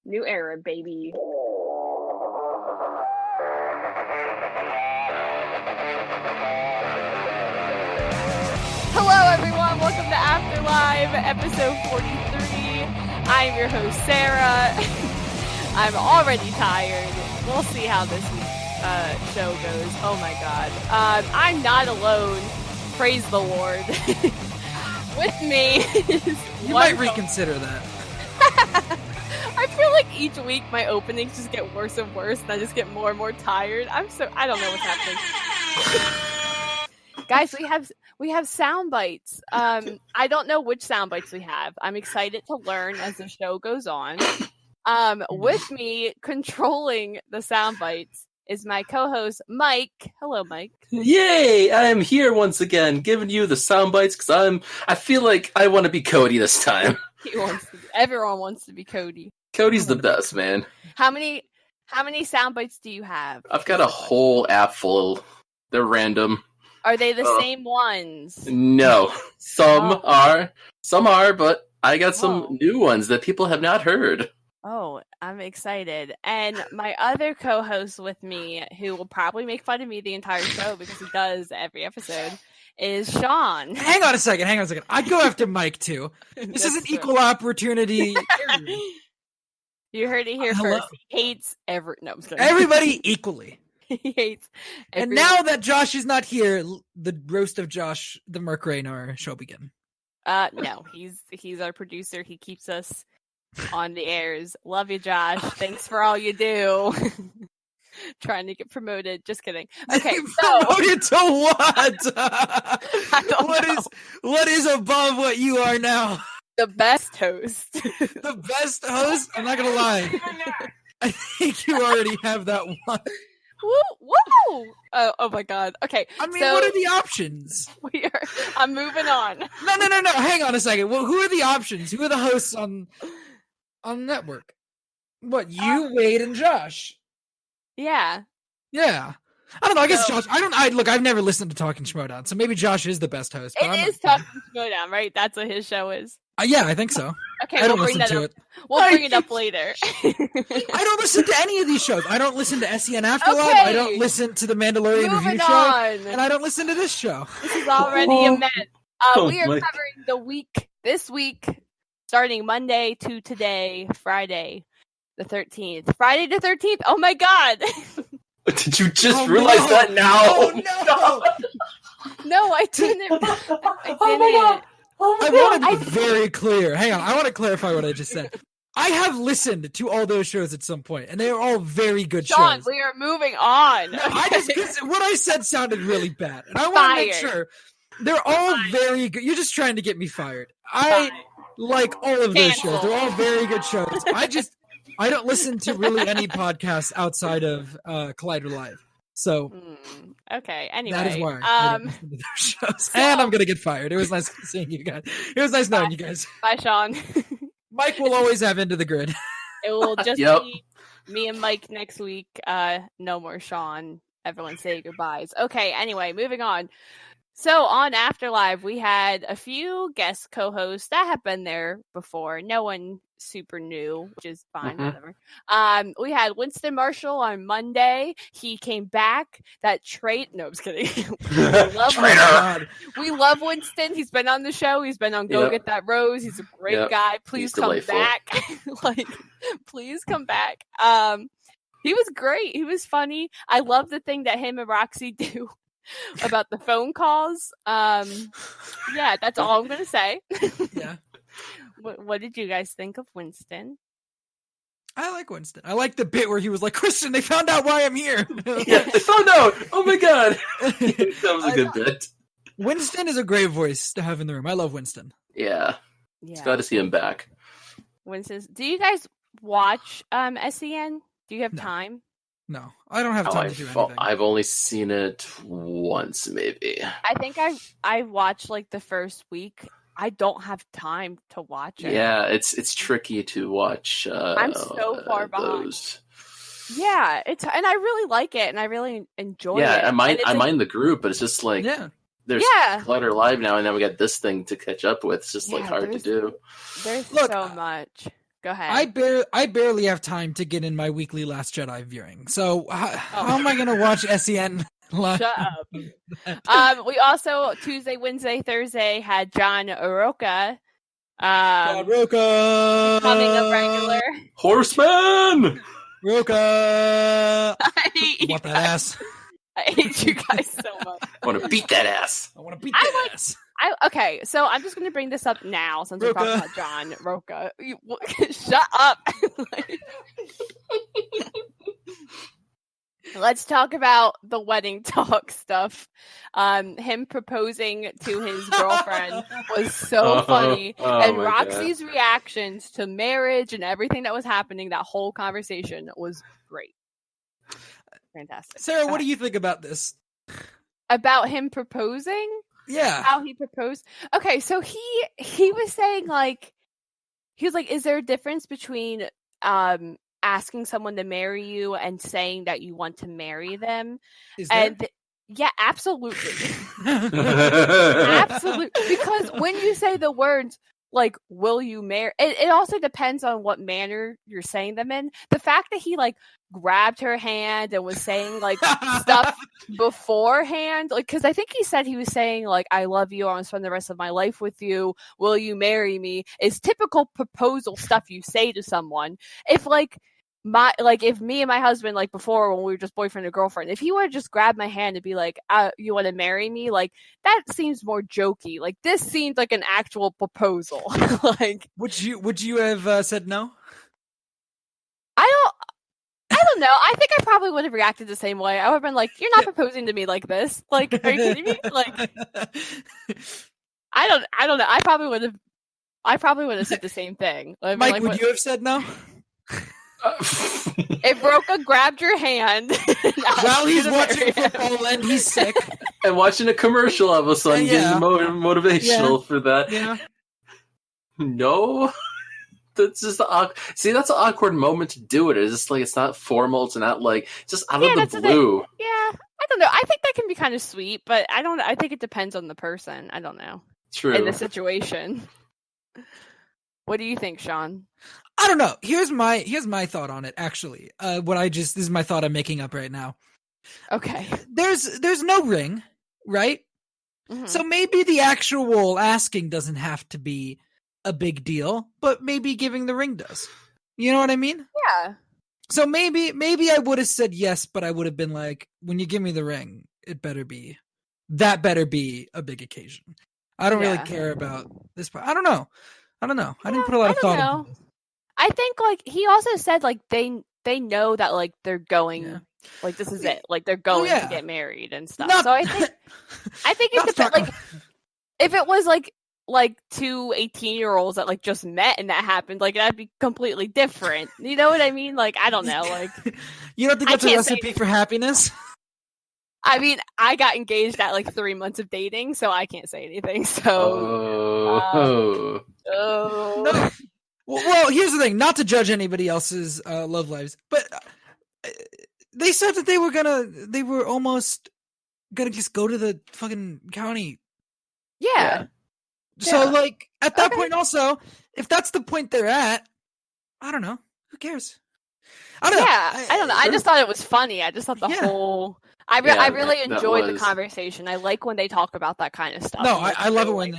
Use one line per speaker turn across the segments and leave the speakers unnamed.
New era, baby. Hello, everyone. Welcome to Afterlife, episode 43. I'm your host, Sara. I'm already tired. We'll see how this show goes. Oh my god. I'm not alone. Praise the Lord. With me is
You might reconsider that.
I feel like each week my openings just get worse and worse, and I just get more and more tired. I don't know what's happening. Guys, we have sound bites. I don't know which sound bites we have. I'm excited to learn as the show goes on. With me controlling the sound bites is my co-host Mike. Hello, Mike.
Yay! I am here once again, giving you the sound bites because I feel like I want to be Cody this time.
Everyone wants to be Cody.
Cody's the best, man.
How many sound bites do you have?
I've got a whole app full. They're random.
Are they the same ones?
No. Some are, but I got some new ones that people have not heard.
Oh, I'm excited. And my other co-host with me, who will probably make fun of me the entire show because he does every episode, is Shawn.
Hang on a second. I'd go after Mike, too. This is an equal opportunity.
You heard it here first. He hates
everybody equally.
He hates
everyone. And now that Josh is not here, the roast of Josh, the Merc Raynor, shall begin.
No, he's our producer. He keeps us on the airs. Love you, Josh. Thanks for all you do. Trying to get promoted. Just kidding. Okay, so
promoted to what?
I don't know.
What is above what you are now?
The best host.
The best host? I'm not gonna lie. I think you already have that one.
Woo! Oh my god. Okay.
I mean, what are the options?
I'm moving on.
No. Hang on a second. Well, who are the options? Who are the hosts on network? What, you, Wade, and Josh?
Yeah.
I don't know. I guess Josh. Look. I've never listened to Talking Schmodown, so maybe Josh is the best host.
It is Talking Schmodown, right? That's what his show is.
Yeah, I think so.
Okay, we'll bring that up. We'll bring it up later.
I don't listen to any of these shows. I don't listen to SEN Afterlife.
Okay.
I don't listen to the Mandalorian Review Show, and I don't listen to this show.
This is already a mess. We are covering this week, starting Monday to today, Friday the 13th. Friday the 13th. Oh my god!
Did you just realize that now?
Oh no!
No, I didn't.
I want to be very clear. Hang on, I want to clarify what I just said. I have listened to all those shows at some point, and they are all very good
Shawn,
shows.
we are moving on.
No, because what I said sounded really bad, and I want to make sure they're all very good. You're just trying to get me fired. I like all of those shows. They're all very good shows. I don't listen to really any podcasts outside of Collider Live. So
okay. Anyway,
that is why I don't listen to those shows. And I'm gonna get fired. It was nice seeing you guys. It was nice knowing you guys.
Bye, Shawn.
Mike will always have Into the Grid.
It will just be me and Mike next week. No more Shawn. Everyone say goodbyes. Okay. Anyway, moving on. So on Afterlife, we had a few guest co-hosts that have been there before. No one super new, which is fine. Whatever. We had Winston Marshall on Monday. He came back. That trait. No, I'm just kidding. We love Winston. He's been on the show. He's been on Go Get That Rose. He's a great guy. Please come back. Please come back. He was great. He was funny. I love the thing that him and Roxy do about the phone calls. Yeah, that's all I'm gonna say.
Yeah.
What did you guys think of Winston?
I like Winston. I like the bit where he was like, Christian, they found out why I'm here.
Yeah, they found out. Oh my god. That was a good bit.
Winston is a great voice to have in the room. I love Winston.
Yeah. It's glad to see him back.
Winston, do you guys watch SEN? Do you have time?
No, I don't have time to do anything.
I've only seen it once, maybe.
I think I watched like the first week. I don't have time to watch it.
Yeah, it's tricky to watch.
I'm so far behind. Yeah, and I really like it, and I really enjoy it.
Yeah, I mind the group, but it's just like there's Collider Live now, and then we got this thing to catch up with. It's just hard to do.
There's so much Go ahead.
I barely have time to get in my weekly Last Jedi viewing. So how am I going to watch SEN live?
Shut up. We also Tuesday, Wednesday, Thursday had John Oroka.
John Roca
becoming a regular
Horseman.
Roca.
I hate
I want that ass.
I hate you guys so much.
I want to beat that ass.
I want to beat that ass.
Okay, so I'm just going to bring this up now since we're
Roca.
talking about John Roca. Shut up. Let's talk about the wedding talk stuff. Him proposing to his girlfriend was so funny. And Roxy's reactions to marriage and everything that was happening, that whole conversation was great. Fantastic.
Sarah, what do you think about this?
About him proposing?
Yeah.
How he proposed? Okay, so he was saying he was like, is there a difference between asking someone to marry you and saying that you want to marry them?
Is there?
And yeah, absolutely. Absolutely. Because when you say the words like, will you marry, it also depends on what manner you're saying them in. The fact that he grabbed her hand and was saying stuff beforehand, because I think he said he was saying I love you, I want to spend the rest of my life with you, will you marry me, is typical proposal stuff you say to someone. If if me and my husband, before when we were just boyfriend and girlfriend, if he would just grab my hand and be like, you want to marry me? That seems more jokey. This seems like an actual proposal.
Would you have said no?
I don't know. I think I probably would have reacted the same way. I would have been like, you're not proposing to me like this. Are you kidding me? I don't know. I probably would have said the same thing.
Mike, would you have said no?
If Roca grabbed your hand
while he's watching football and he's sick
and watching a commercial all of a sudden, getting motivational for that.
Yeah.
No, that's just that's an awkward moment to do it. It's just it's not formal. It's not just out of the blue.
Yeah, I don't know. I think that can be kind of sweet, but I think it depends on the person. I don't know.
True.
In the situation. What do you think, Shawn?
I don't know. Here's my thought on it. Actually, this is my thought I'm making up right now.
Okay.
There's no ring, right?
Mm-hmm.
So maybe the actual asking doesn't have to be a big deal, but maybe giving the ring does. You know what I mean?
Yeah.
So maybe I would have said yes, but I would have been like, when you give me the ring, that better be a big occasion. I don't really care about this part. I don't know. I didn't put a lot of thought into this.
I think he also said they know that they're going this is it, they're going to get married and stuff. So I think it depends. If it was two 18-year-olds that just met and that happened, that'd be completely different. You know what I mean? I don't know.
You don't think that's a recipe for happiness?
I mean, I got engaged at 3 months of dating, so I can't say anything. So,
no. Well, here's the thing. Not to judge anybody else's love lives, but they said that they were almost gonna just go to the fucking county.
Yeah.
So at that point, also, if that's the point they're at, I don't know. Who cares? I don't know.
I don't know. I just thought it was funny. I just thought the whole. I really enjoyed the conversation. I like when they talk about that kind of stuff.
No, I love it when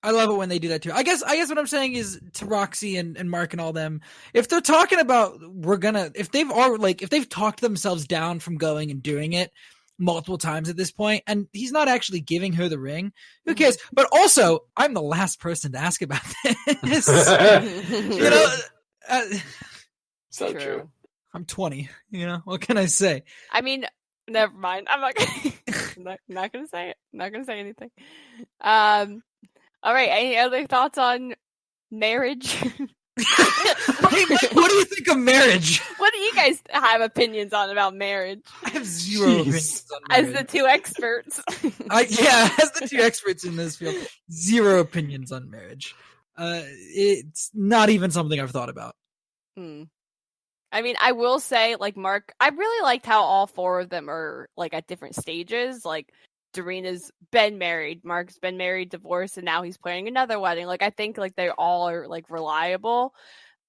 I love it when they do that too. I guess what I'm saying is to Roxy and Mark and all them, if they're talking about if they've talked themselves down from going and doing it multiple times at this point, and he's not actually giving her the ring, who cares? But also, I'm the last person to ask about this.
So true.
I'm 20. What can I say?
I mean, never mind. I'm not gonna say it. Not gonna say anything. All right. Any other thoughts on marriage?
Hey, what do you think of marriage?
What do you guys have opinions on about marriage?
I have zero opinions on marriage.
As the two experts.
As the two experts in this field, zero opinions on marriage. It's not even something I've thought about.
I mean, I will say, Mark, I really liked how all four of them are, at different stages. Darina's been married, Mark's been married, divorced, and now he's planning another wedding. I think, they all are, reliable.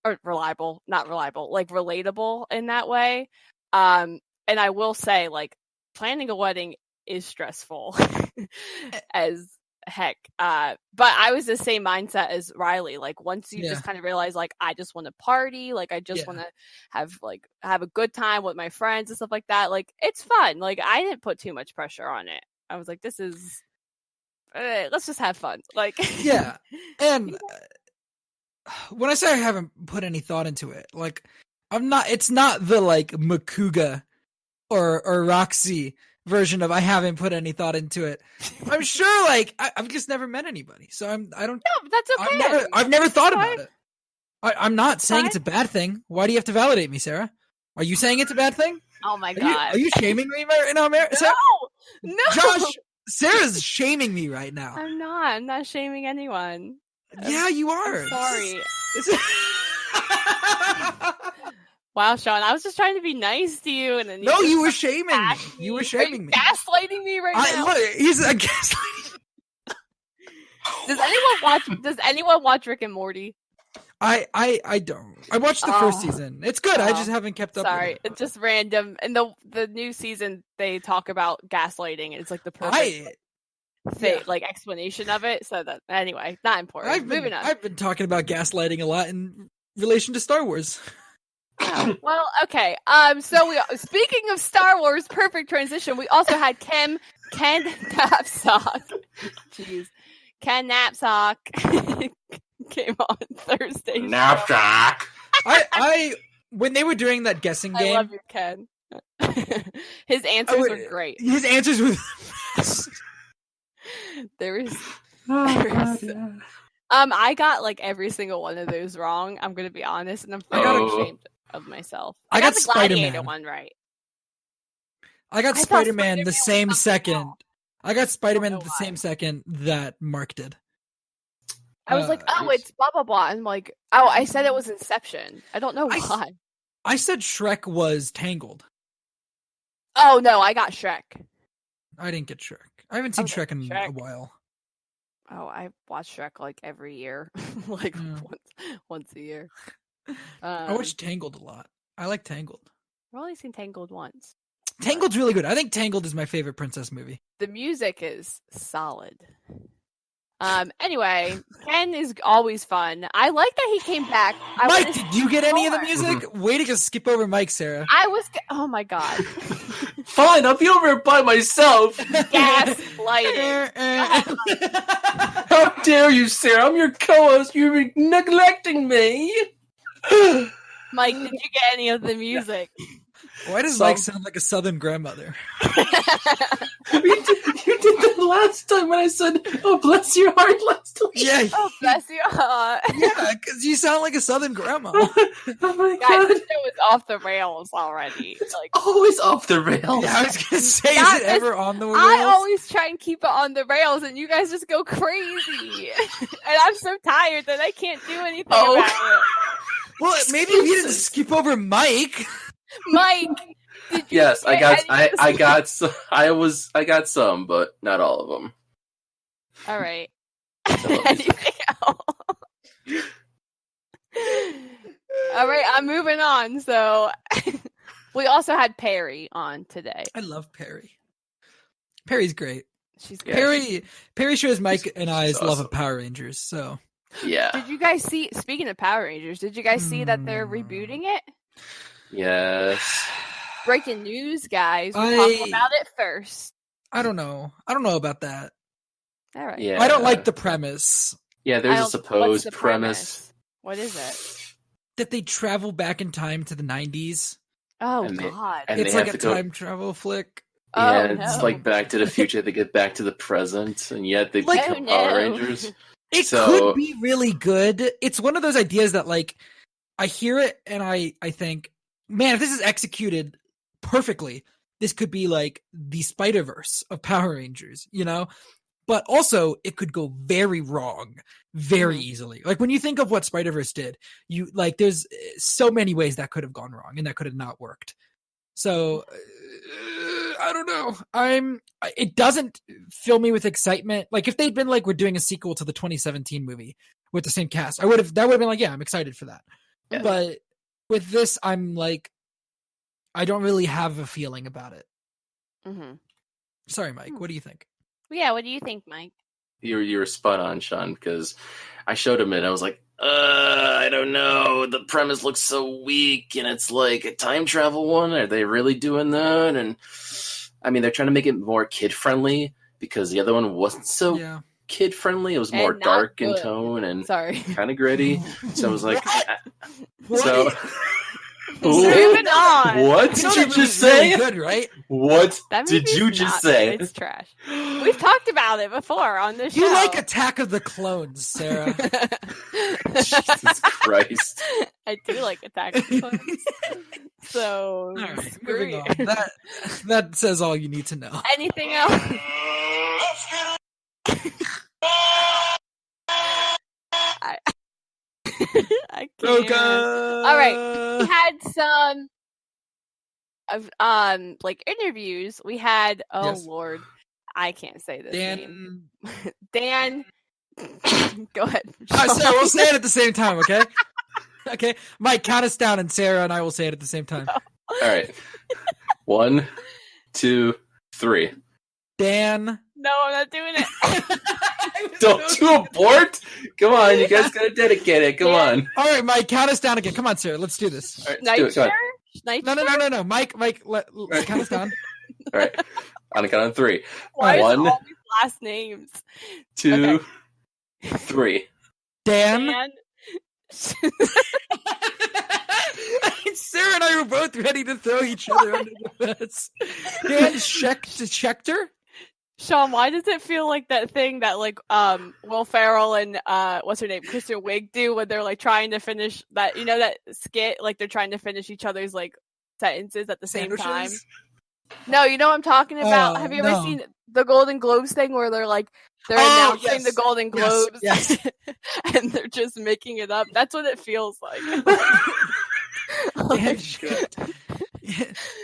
or reliable, not reliable, like relatable in that way. And I will say, like, planning a wedding is stressful as heck. But I was the same mindset as Riley. Like, once you just kind of realize, like, I just want to party, like, I just want to have a good time with my friends and stuff like that. Like, it's fun. Like, I didn't put too much pressure on it. I was like, this is, let's just have fun. Like,
yeah. And when I say I haven't put any thought into it, like, it's not the like Makuga or Roxy version of I haven't put any thought into it. I'm sure, like, I've just never met anybody, so I don't.
No, that's okay.
I've never thought about it. I'm not saying it's a bad thing. Why do you have to validate me, Sarah? Are you saying it's a bad thing?
Oh my god!
Are you shaming me right now, Sarah?
No.
Josh, Sarah's shaming me right now.
I'm not. I'm not shaming anyone.
Yeah, you are.
I'm sorry. Wow, Shawn, I was just trying to be nice to you, and then
you were shaming me. You were shaming me.
Gaslighting me right now.
Look, he's a gaslighting.
Does anyone watch Rick and Morty?
I don't. I watched the first season. It's good. I just haven't kept up.
Sorry, it's just random. And the new season, they talk about gaslighting. It's like the perfect like explanation of it. So that anyway, not important. Moving on.
I've been talking about gaslighting a lot in relation to Star Wars.
Oh, well, okay. So speaking of Star Wars, perfect transition. We also had Ken Knapsack. Jeez, Ken Knapsack came on Thursday.
Knapsack.
I when they were doing that guessing game.
I love you, Ken. His answers were great.
His answers were.
I got like every single one of those wrong. I'm gonna be honest, and I'm ashamed of myself. I got the Gladiator one right.
I got Spider-Man the same second. I got Spider-Man the same second that Mark did.
I was like, oh, it's blah blah blah. And like, oh, I said it was Inception. I don't know why.
I said Shrek was Tangled.
Oh no, I got Shrek.
I didn't get Shrek. I haven't seen Shrek in a while.
Oh, I watch Shrek like every year, like once a year.
I watch Tangled a lot. I like Tangled.
I've only seen Tangled once.
Tangled's really good. I think Tangled is my favorite princess movie.
The music is solid. Anyway, Ken is always fun. I like that he came back.
Mike, did you get any of the music? Way to just skip over Mike, Sarah.
Oh my god.
Fine, I'll be over here by myself.
Gaslighting.
How dare you, Sarah? I'm your co-host. You're neglecting me.
Mike, did you get any of the music?
Why does Mike sound like a Southern grandmother?
You did that last time when I said, "Oh, bless your heart," last time.
Yeah.
Oh, bless your heart.
Yeah, because you sound like a Southern grandma.
Oh my
god, this show is off the rails already.
It's like always off the rails.
Yeah, I was gonna say, is it ever on the rails?
I always try and keep it on the rails, and you guys just go crazy. And I'm so tired that I can't do anything about it.
Well, maybe if you didn't skip over Mike.
Mike,
yes, I got some, but not all of them.
All right. Anything else? All right, I'm moving on. So we also had Perry on today.
I love Perry. Perry's great.
She's good.
Perry shows Mike and I's love of Power Rangers. So
yeah.
Did you guys see? Speaking of Power Rangers, did you guys see that they're rebooting it?
Yes.
Breaking news, guys. We'll talk about it first.
I don't know about that.
All right.
Yeah.
I don't like the premise.
Yeah, there's a supposed premise.
What is it?
That they travel back in time to the 90s.
Oh, God.
It's like a time travel flick.
Yeah, it's like Back to the Future. They get back to the present, and yet they become Power Rangers.
It could be really good. It's one of those ideas that, like, I hear it and I think, man, if this is executed perfectly, this could be like the Spider-Verse of Power Rangers, you know? But also, it could go very wrong very easily. Like, when you think of what Spider-Verse did, there's so many ways that could have gone wrong and that could have not worked. So, I don't know. It doesn't fill me with excitement. Like, if they'd been like, we're doing a sequel to the 2017 movie with the same cast, that would have been like, yeah, I'm excited for that.
Yeah.
But with this, I'm like, I don't really have a feeling about it.
Mm-hmm.
Sorry, Mike. What do you think?
Yeah, what do you think, Mike?
You were spot on, Shawn, because I showed him it and I was like, I don't know. The premise looks so weak, and it's like a time travel one. Are they really doing that? And I mean, they're trying to make it more kid friendly because the other one wasn't so kid friendly. It was more dark in tone and kind of gritty. So I was like, so.
Moving on.
What did you just say?
Really good, right?
What did you just say?
It's trash. We've talked about it before on this show.
You like Attack of the Clones, Sarah.
Jesus Christ.
I do like Attack of the Clones. So,
right, moving on. That says all you need to know.
Anything else? I can't. All right, we had some like interviews. We had Lord, I can't say this name. Dan. Go ahead.
Sarah, we'll say it at the same time, okay? Okay, Mike, count us down, and Sarah and I will say it at the same time.
All right, 1, 2, 3.
Dan.
No, I'm not doing it.
Don't you abort? Come on, you guys gotta dedicate it. Come on.
All right, Mike, count us down again. Come on, Sarah, let's do this.
All right, let's do it.
No. Mike, let's count us down.
All right, on the count of 3.
Why
1,
all these last names?
2, 3.
Dan. Sarah and I were both ready to throw each other under the bus. Dan Schechter?
Shawn, why does it feel like that thing that like Will Ferrell and what's her name, Kristen Wiig do when they're like trying to finish that, you know, that skit, like they're trying to finish each other's like sentences at the same time? No, you know what I'm talking about? Have you ever seen the Golden Globes thing where they're like announcing the Golden Globes
yes.
and they're just making it up? That's what it feels like.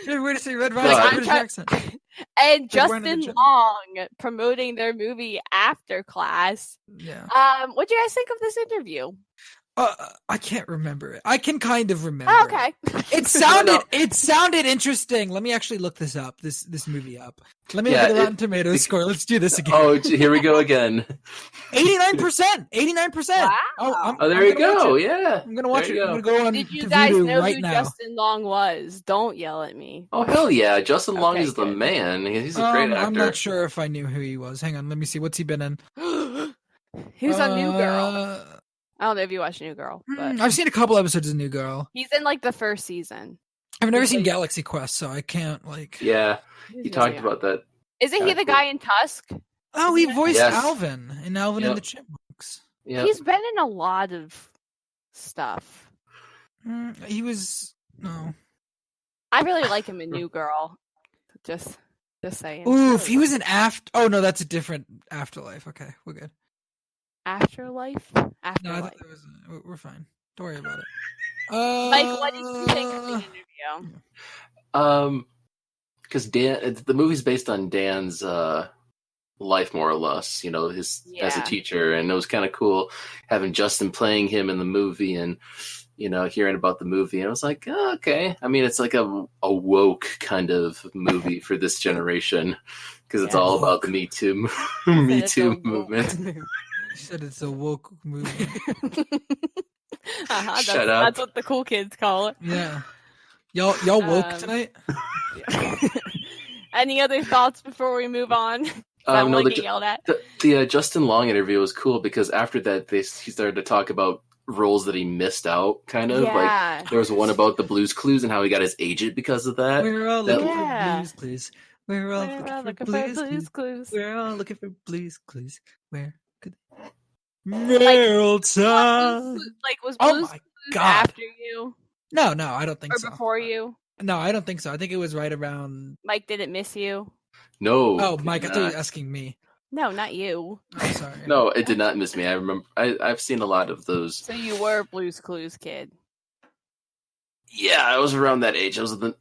Where to say Red Rising British accent.
And Justin Long promoting their movie After Class.
Yeah.
What do you guys think of this interview?
I can't remember it. I can kind of remember.
Oh, okay.
It sounded interesting. Let me actually look this up. This movie up. Let me look at the Rotten Tomatoes score. Let's do this again.
Oh, here we go again.
89%. 89%.
Wow.
Oh, there you go. Yeah.
I'm gonna watch it. I'm gonna go on.
Did you guys know
right
who
now.
Justin Long was? Don't yell at me.
Oh hell yeah! Justin Long is the man. He's a great actor.
I'm not sure if I knew who he was. Hang on, let me see. What's he been in?
He was on New Girl. I don't know if you watched New Girl, but
I've seen a couple episodes of New Girl.
He's in like the first season.
I've never seen Galaxy Quest, so I can't like.
Yeah, you talked about that.
Isn't he the guy in Tusk?
Oh, he voiced Alvin in Alvin and the Chipmunks.
Yeah,
he's been in a lot of stuff.
He was
I really like him in New Girl. Just saying.
Ooh, if he was in Oh no, that's a different Afterlife. Okay, we're good.
Afterlife?
No, I thought that was. We're fine. Don't worry about it.
Mike, what did you think of the interview?
Because the movie's based on Dan's life, more or less. You know, his as a teacher, and it was kind of cool having Justin playing him in the movie, and you know, hearing about the movie. And I was like, oh, okay. I mean, it's like a woke kind of movie for this generation because it's all about the Me Too movement.
Said it's a woke movie.
Shut up.
That's what the cool kids call it.
Yeah. Y'all woke tonight?
Any other thoughts before we move on?
No, the Justin Long interview was cool because after that he started to talk about roles that he missed out, kind of. Like there was one about the Blues Clues and how he got his agent because of that.
We're all looking for Blues Clues. We're all looking for Blues Clues. We're all looking for Blues Clues. Where could Meryl time?
Like was Blues Clues after you?
No, I don't think so.
Or before you?
No, I don't think so. I think it was right around.
Mike, did it miss you?
No.
Oh, Mike, I thought you were asking me.
No, not you.
Oh, sorry.
No, it did not miss me. I remember. I've seen a lot of those.
So you were a Blues Clues kid.
Yeah, I was around that age. I was in the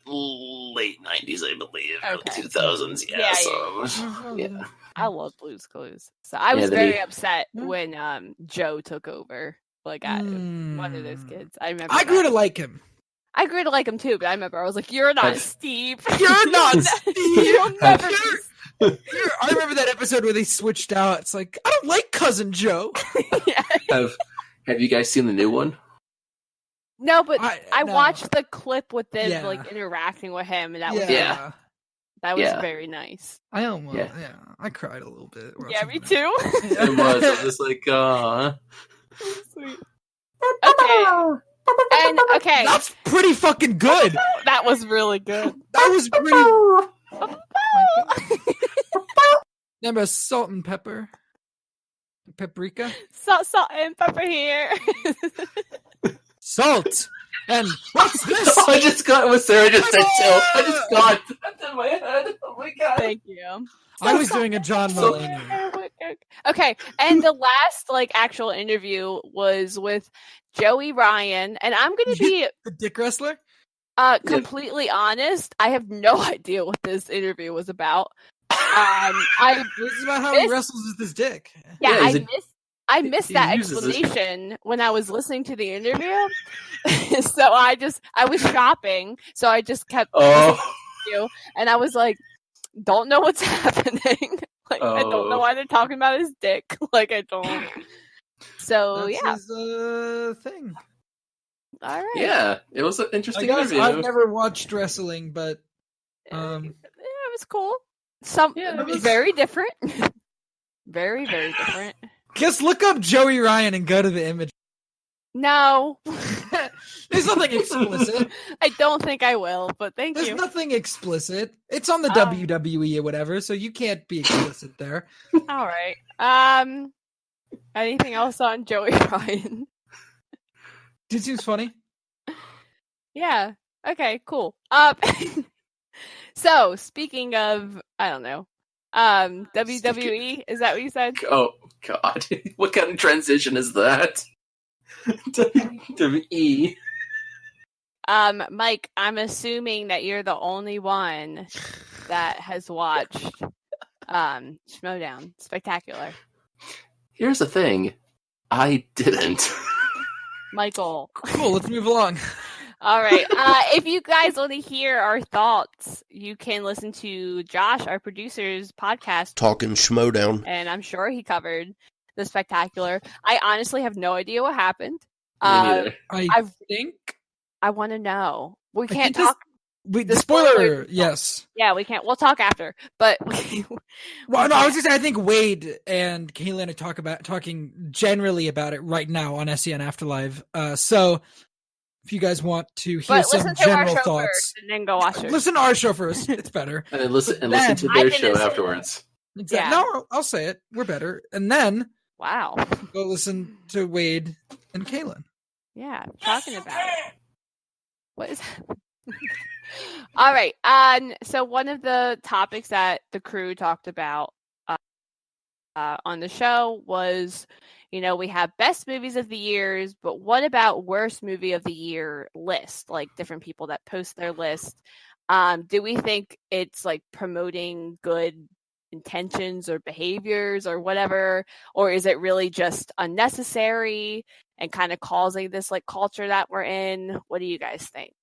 late 90s, I believe.
Okay.
2000s. Yeah.
I love Blues Clues. So I was very upset when Joe took over. Like one of those kids. I remember.
I grew to like him.
I grew to like him too, but I remember I was like, "You're not Steve.
You're not Steve.
You'll never be."
I remember that episode where they switched out. It's like, I don't like Cousin Joe.
Yeah.
Have you guys seen the new one?
No, but I
no.
watched the clip with them like interacting with him, and that was very nice.
I almost I cried a little bit.
Yeah, me too.
It was. I was just like,
Sweet. Okay.
That's pretty fucking good.
That was really good.
That was pretty. Remember salt and pepper? Paprika?
Salt and pepper here.
Salt. And what's this?
I just got what Sarah just said too. I just got that in my head. Oh my god.
Thank you.
I was doing a John Mulaney.
Okay, and the last actual interview was with Joey Ryan, and I'm going to be
the dick wrestler.
Completely honest. I have no idea what this interview was about.
This is about how he wrestles with his dick.
Yeah, I missed that explanation when I was listening to the interview. So I was shopping, so I just kept and I was like, don't know what's happening. I don't know why they're talking about his dick. I don't. So
that's his thing.
All right.
Yeah, it was an interesting interview.
I've never watched wrestling, but
it was cool. Very different. Very, very different.
Just look up Joey Ryan and go to the image.
No.
There's nothing explicit.
I don't think I will, but thank you.
There's nothing explicit. It's on the WWE or whatever, so you can't be explicit there.
All right. Anything else on Joey Ryan?
Dude seems funny.
Yeah. Okay, cool. So, speaking of, I don't know, WWE, is that what you said?
Oh, God. What kind of transition is that? WWE.
Mike, I'm assuming that you're the only one that has watched Schmodown Spectacular.
Here's the thing. I didn't.
Michael.
Cool, let's move along.
All right. If you guys want to hear our thoughts, you can listen to Josh, our producer's podcast,
Talking Schmodown.
And I'm sure he covered the Spectacular. I honestly have no idea what happened.
Me neither.
I think
I want to know. We can't talk.
The spoiler, yes.
Yeah, we can't. We'll talk after. But
well, no, I was just saying, I think Wade and Kaylin are talking generally about it right now on SEN Afterlife. So if you guys want to hear some general thoughts,
and then go watch it.
Listen to our show first. It's better.
And then listen to their show afterwards.
Exactly. Yeah. No, I'll say it. We're better. And then go listen to Wade and Kaylin.
Yeah, talking about it. What is that? All right. So one of the topics that the crew talked about on the show was, we have best movies of the years, but what about worst movie of the year list? Like different people that post their list. Do we think it's promoting good intentions or behaviors or whatever, or is it really just unnecessary and kind of causing this culture that we're in? What do you guys think?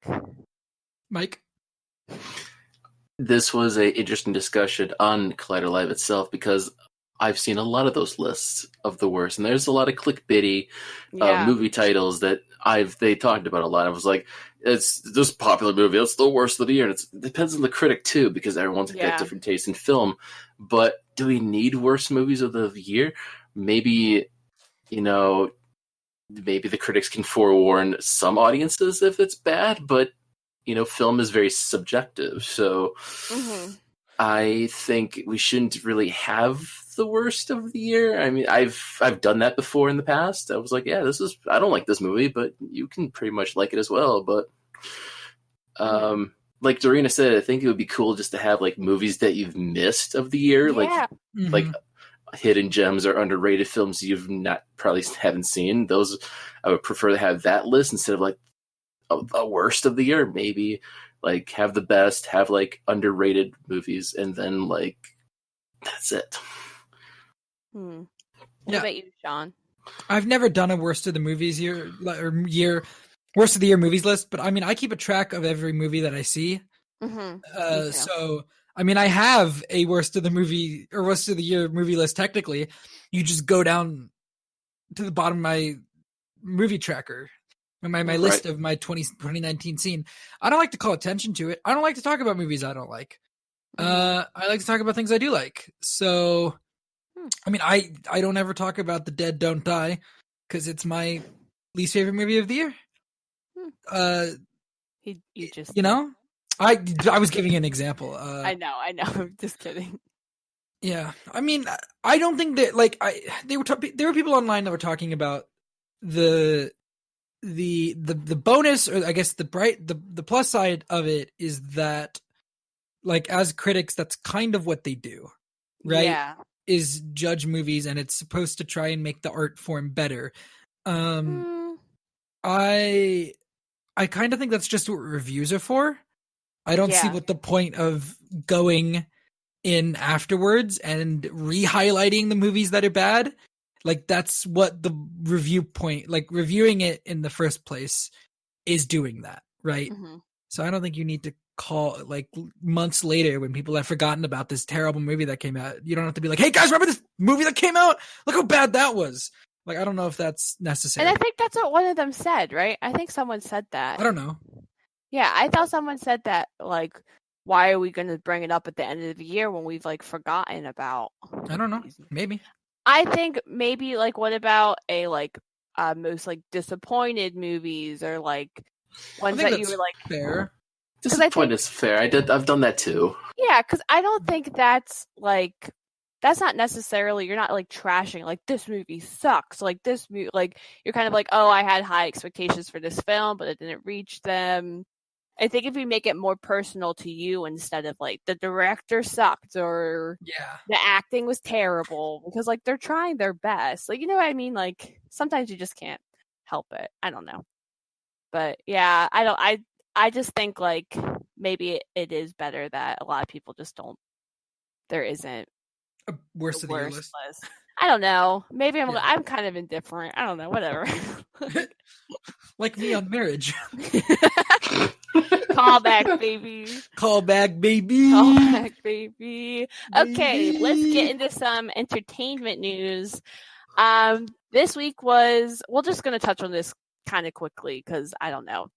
Mike?
This was an interesting discussion on Collider Live itself because I've seen a lot of those lists of the worst, and there's a lot of clickbaity movie titles that they talked about a lot. I was like, it's this popular movie, it's the worst of the year, and it depends on the critic too, because everyone's got different tastes in film. But do we need worst movies of the year? Maybe, maybe the critics can forewarn some audiences if it's bad, but film is very subjective, so I think we shouldn't really have the worst of the year. I mean, I've done that before in the past. I was like, I don't like this movie, but you can pretty much like it as well. But like Dorina said, I think it would be cool just to have movies that you've missed of the year, like hidden gems or underrated films you've probably haven't seen. Those I would prefer to have that list instead of a worst of the year. Maybe have the best, have underrated movies, and then that's it.
What about you, Shawn?
I've never done a worst of the movies worst of the year movies list, but I mean, I keep a track of every movie that I see. So I mean, I have a worst of the movie or worst of the year movie list. Technically, you just go down to the bottom of my movie tracker, my list of my 2019 scene. I don't like to call attention to it. I don't like to talk about movies I don't like. I like to talk about things I do like. So, I mean, I don't ever talk about The Dead Don't Die because it's my least favorite movie of the year.
You just,
you know, I was giving an example.
I know. I'm just kidding.
Yeah, I mean, I don't think that there were people online that were talking about the bonus, or I guess the plus side of it is that, like, as critics, that's kind of what they do, right?
Yeah.
Is judge movies, and it's supposed to try and make the art form better. I kind of think that's just what reviews are for. I don't see what the point of going in afterwards and re-highlighting the movies that are bad. Like, that's what the review point, like reviewing it in the first place, is doing that, right? So I don't think you need to call, like, months later when people have forgotten about this terrible movie that came out. You don't have to be like, hey guys, remember this movie that came out? Look how bad that was. Like, I don't know if that's necessary.
And I think that's what one of them said, right? I think someone said that.
I don't know.
Yeah, I thought someone said that, like, why are we going to bring it up at the end of the year when we've, like, forgotten about?
I don't know. Maybe.
I think maybe, like, what about a, like, most, like, disappointed movies, or, like, ones that you were like,
fair.
Disappointed is fair. I've done that too.
Yeah, because I don't think that's, like, that's not necessarily, you're not, like, trashing, like, this movie sucks, like, this movie, like, you're kind of like, oh, I had high expectations for this film, but it didn't reach them. I think if we make it more personal to you, instead of, like, the director sucked, or the acting was terrible, because, like, they're trying their best. Like, you know what I mean? Like, sometimes you just can't help it. I don't know. But yeah, I just think, like, maybe it is better that a lot of people just don't, there isn't
a worst of the year list.
I don't know. Maybe I'm kind of indifferent. I don't know. Whatever.
Like me on Marriage.
Callback, baby.
Callback, baby.
Callback, baby. Okay, let's get into some entertainment news. This week we're just going to touch on this kind of quickly, because I don't know.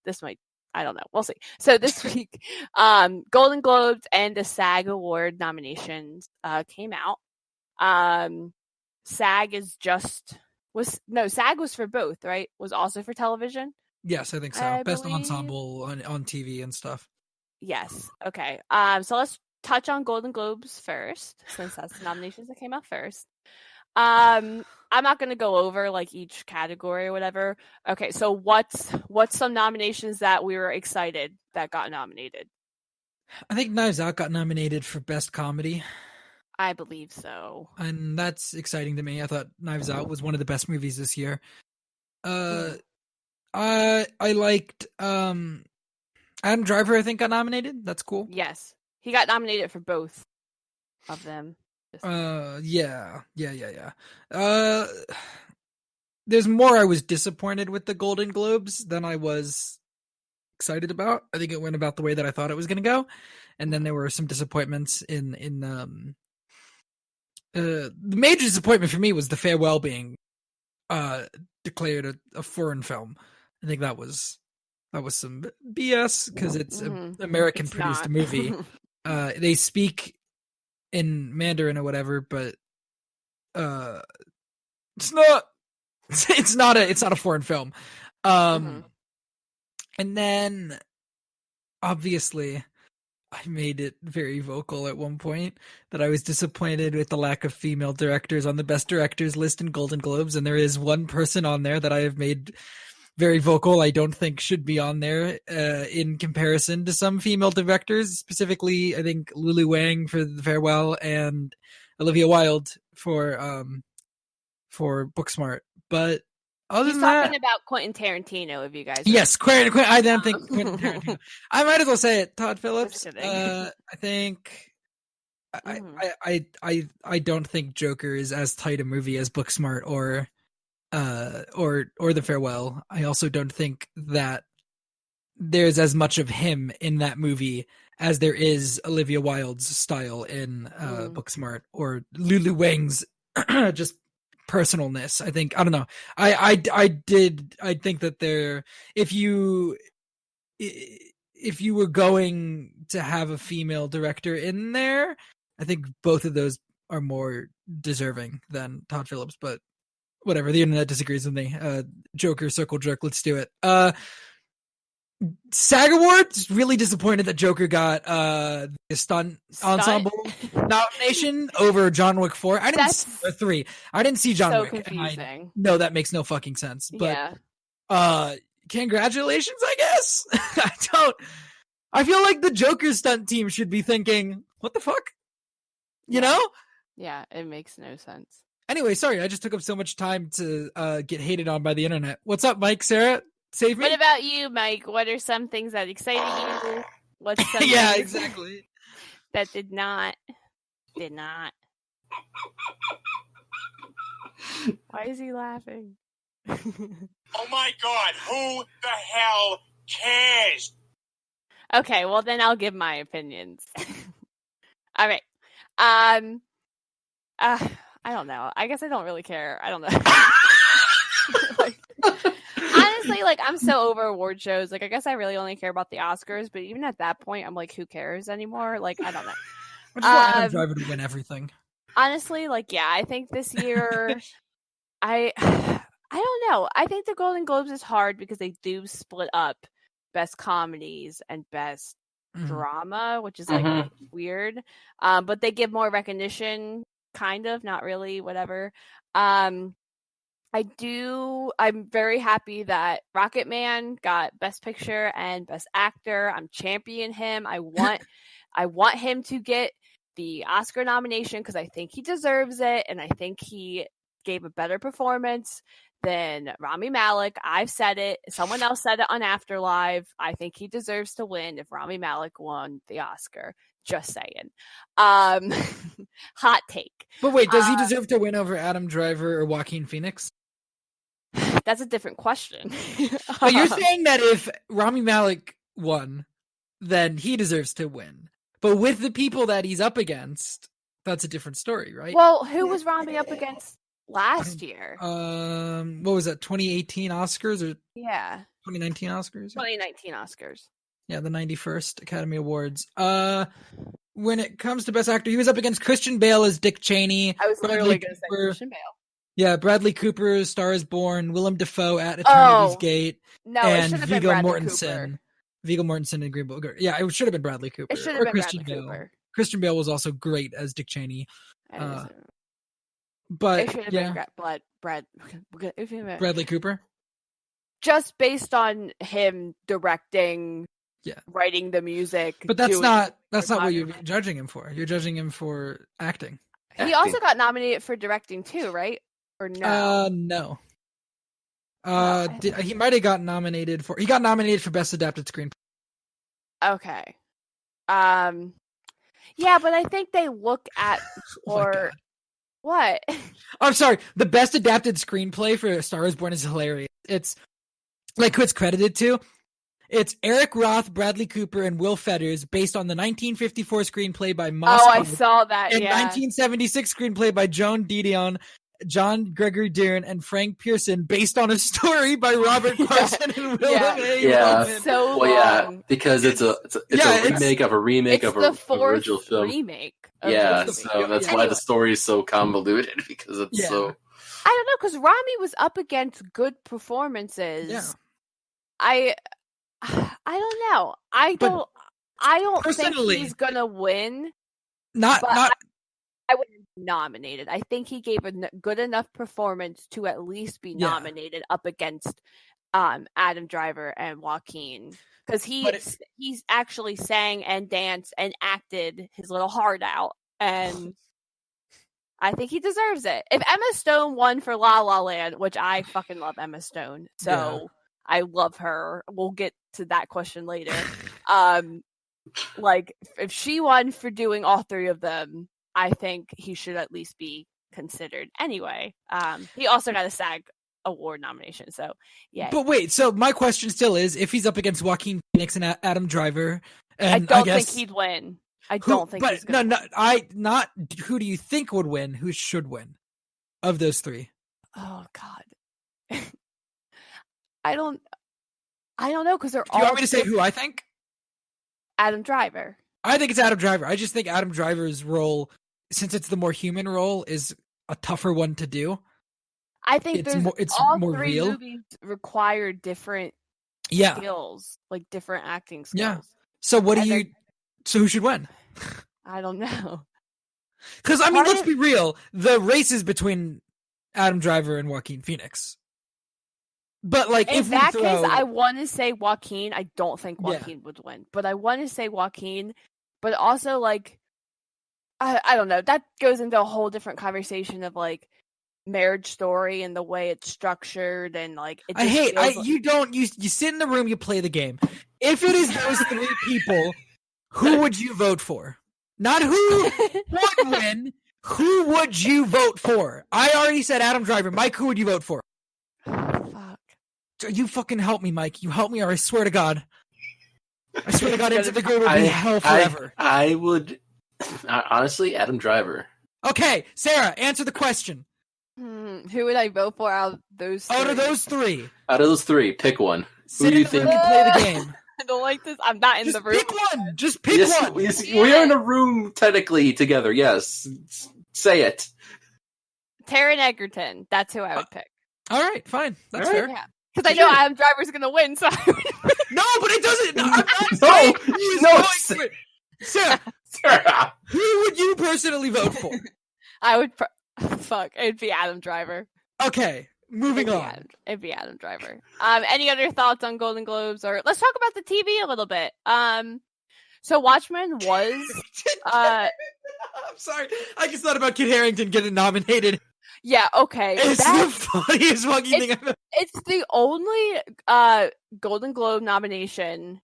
I don't know. We'll see. So this week, Golden Globes and the SAG Award nominations came out. SAG was for both, right? Was also for television?
Yes, I think so.
I
Best
believe.
ensemble on TV and stuff.
Yes. Okay. So let's touch on Golden Globes first, since that's the nominations that came out first. I'm not going to go over, like, each category or whatever. Okay, so what's some nominations that we were excited that got nominated?
I think Knives Out got nominated for Best Comedy.
I believe so.
And that's exciting to me. I thought Knives Out was one of the best movies this year. I liked Adam Driver, I think, got nominated. That's cool.
Yes. He got nominated for both of them.
Yeah. There's more I was disappointed with the Golden Globes than I was excited about. I think it went about the way that I thought it was going to go, and then there were some disappointments in the major disappointment for me was The Farewell being declared a foreign film. I think that was some BS, because it's an American produced movie. They speak in Mandarin or whatever, but it's not a foreign film. And then obviously I made it very vocal at one point that I was disappointed with the lack of female directors on the Best Directors list in Golden Globes, and there is one person on there that I have made very vocal I don't think should be on there in comparison to some female directors, specifically I think Lulu Wang for The Farewell and Olivia Wilde for Booksmart. But other than that,
talking about Quentin Tarantino, if you guys
yes, Quentin. I don't think Quentin Tarantino. I might as well say it. Todd Phillips. I think I don't think Joker is as tight a movie as Booksmart or or The Farewell. I also don't think that there's as much of him in that movie as there is Olivia Wilde's style in Booksmart or Lulu Wang's just personalness. I think, I don't know. I think that if you were going to have a female director in there, I think both of those are more deserving than Todd Phillips, but whatever. The internet disagrees with me. Joker, circle jerk. Let's do it. SAG Awards, really disappointed that Joker got the stunt ensemble nomination over John Wick 4. I didn't see 3. I didn't see John Wick.
Confusing.
No, that makes no fucking sense. But congratulations, I guess. I feel like the Joker stunt team should be thinking, what the fuck? You know?
Yeah, it makes no sense.
Anyway, sorry, I just took up so much time to get hated on by the internet. What's up, Mike? Sarah? Save me.
What about you, Mike? What are some things that excited you? What's some
yeah, exactly.
That did not. Why is he laughing?
Oh my God! Who the hell cares?
Okay, well then I'll give my opinions. All right. I don't know. I guess I don't really care. I don't know. Honestly, like, I'm so over award shows. Like, I guess I really only care about the Oscars, but even at that point, I'm like, who cares anymore? Like, I don't know.
I just want Adam Driver to win everything.
Honestly, like, yeah, I think this year, I don't know. I think the Golden Globes is hard because they do split up best comedies and best drama, which is like weird. But they give more recognition, kind of, not really, whatever. I'm very happy that Rocket Man got Best Picture and Best Actor. I'm championing him. I want him to get the Oscar nomination because I think he deserves it, and I think he gave a better performance than Rami Malek. I've said it. Someone else said it on Afterlife. I think he deserves to win if Rami Malek won the Oscar. Just saying. Hot take.
But wait, does he deserve to win over Adam Driver or Joaquin Phoenix?
That's a different question.
But you're saying that if Rami Malek won, then he deserves to win. But with the people that he's up against, that's a different story, right?
Well, who was Rami up against last year?
What was that, 2018 Oscars or 2019 Oscars?
2019 Oscars.
Yeah, the 91st Academy Awards. When it comes to Best Actor, he was up against Christian Bale as Dick Cheney.
I was literally going to say Christian Bale.
Yeah, Bradley Cooper, Star is Born, Willem Dafoe at Eternity's Gate, and Viggo Mortensen. Viggo Mortensen in Green Book. Yeah, it should have been Bradley Cooper.
It should have been Christian Bale. Cooper.
Christian Bale was also great as Dick Cheney. But
it should have been
Bradley Cooper.
Just based on him directing, writing the music.
But that's not what you're judging him for. You're judging him for acting.
He also got nominated for directing too, right? Or no?
No. He might have gotten nominated for. He got nominated for Best Adapted Screenplay.
Okay. Yeah, but I think they look at what?
I'm sorry. The Best Adapted Screenplay for Star is Born is hilarious. It's like who it's credited to. It's Eric Roth, Bradley Cooper, and Will Fetters, based on the 1954 screenplay by Moss.
Oh, I saw that.
And 1976 screenplay by Joan Didion, John Gregory Dearn, and Frank Pearson, based on a story by Robert Carson and Willem A.
Loman. So long. Because it's a remake of a remake of an original film.
Remake.
So that's why the story is so convoluted because it's so.
I don't know, because Rami was up against good performances.
Yeah.
I don't know. I don't think he's gonna win. I would have nominated. I think he gave a good enough performance to at least be nominated up against Adam Driver and Joaquin, because he's actually sang and danced and acted his little heart out, and I think he deserves it. If Emma Stone won for La La Land, which I fucking love Emma Stone, so I love her. We'll get to that question later. Like, if she won for doing all three of them, I think he should at least be considered. Anyway, he also got a SAG award nomination. So yeah.
But wait, so my question still is, if he's up against Joaquin Phoenix and Adam Driver, and
I don't think he'd win. I don't think.
But not who do you think would win? Who should win of those three?
Oh God, I don't know because they're all.
Do you want me to say who I think?
Adam Driver.
I think it's Adam Driver. I just think Adam Driver's role, since it's the more human role, is a tougher one to do.
I think
it's
all
more
three
real.
movies require different skills, like different acting skills.
Yeah. So what do you? So who should win?
I don't know.
Because I mean, let's be real. The race is between Adam Driver and Joaquin Phoenix. But like,
in that case, I want to say Joaquin. I don't think Joaquin would win, but I want to say Joaquin. But also, like, I don't know. That goes into a whole different conversation of like Marriage Story and the way it's structured, and like
you sit in the room, you play the game. If it is those three people, who would you vote for? Not who would win. Who would you vote for? I already said Adam Driver. Mike, who would you vote for?
Fuck.
You fucking help me, Mike. You help me, or I swear to God. I swear to God, Into the Grave will be hell forever.
I would honestly, Adam Driver.
Okay, Sarah, answer the question.
Who would I vote for out of those three?
Out of those three.
Out of those three, pick one.
Sit
who do you think?
Play the game.
I don't like this. I'm not in the room.
Pick one. Just pick one.
We are in a room technically together. Yes. Say it.
Taron Egerton. That's who I would pick.
All right, fine. That's fair.
Yeah. Because I know Adam Driver's going to win. So
no, but it doesn't. I'm not saying Sarah, who would you personally vote for?
I would. Fuck. It'd be Adam Driver.
Okay. Moving on.
It'd be Adam Driver. Any other thoughts on Golden Globes? Or let's talk about the TV a little bit. So Watchmen was.
I'm sorry. I just thought about Kit Harington getting nominated.
Yeah. Okay.
It's the funniest fucking thing I've ever.
It's the only Golden Globe nomination.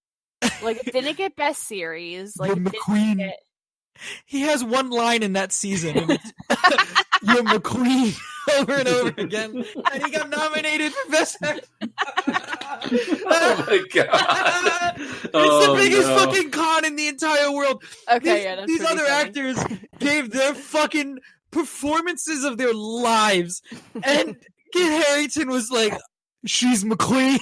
Like, it didn't get Best Series. Like,
McQueen. He has one line in that season, and it's "You're McQueen" over and over again, and he got nominated for Best Actor.
Oh my God!
It's the biggest fucking con in the entire world.
Okay,
these other actors gave their fucking performances of their lives, and Kit Harington was like, "She's McQueen."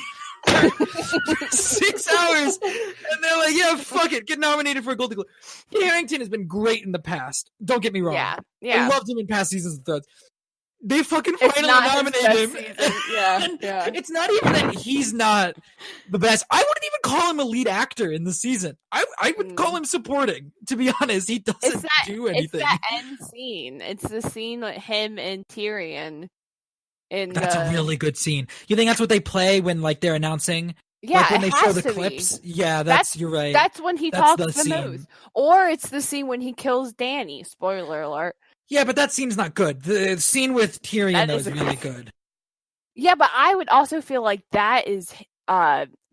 6 hours, and they're like, "Yeah, fuck it, get nominated for a Golden Globe." Kit Harington has been great in the past. Don't get me wrong.
Yeah.
I loved him in past seasons of Threads. They fucking finally nominated him.
Yeah.
It's not even that he's not the best. I wouldn't even call him a lead actor in the season. I would call him supporting. To be honest, he doesn't do anything.
It's that end scene. It's the scene with him and Tyrion.
That's a really good scene. You think that's what they play when like they're announcing?
Yeah,
like when they show the
to
clips.
Be.
Yeah, you're right.
That's when he talks the most. Or it's the scene when he kills Dany. Spoiler alert.
Yeah, but that scene's not good. The scene with Tyrion is really good.
Yeah, but I would also feel like that is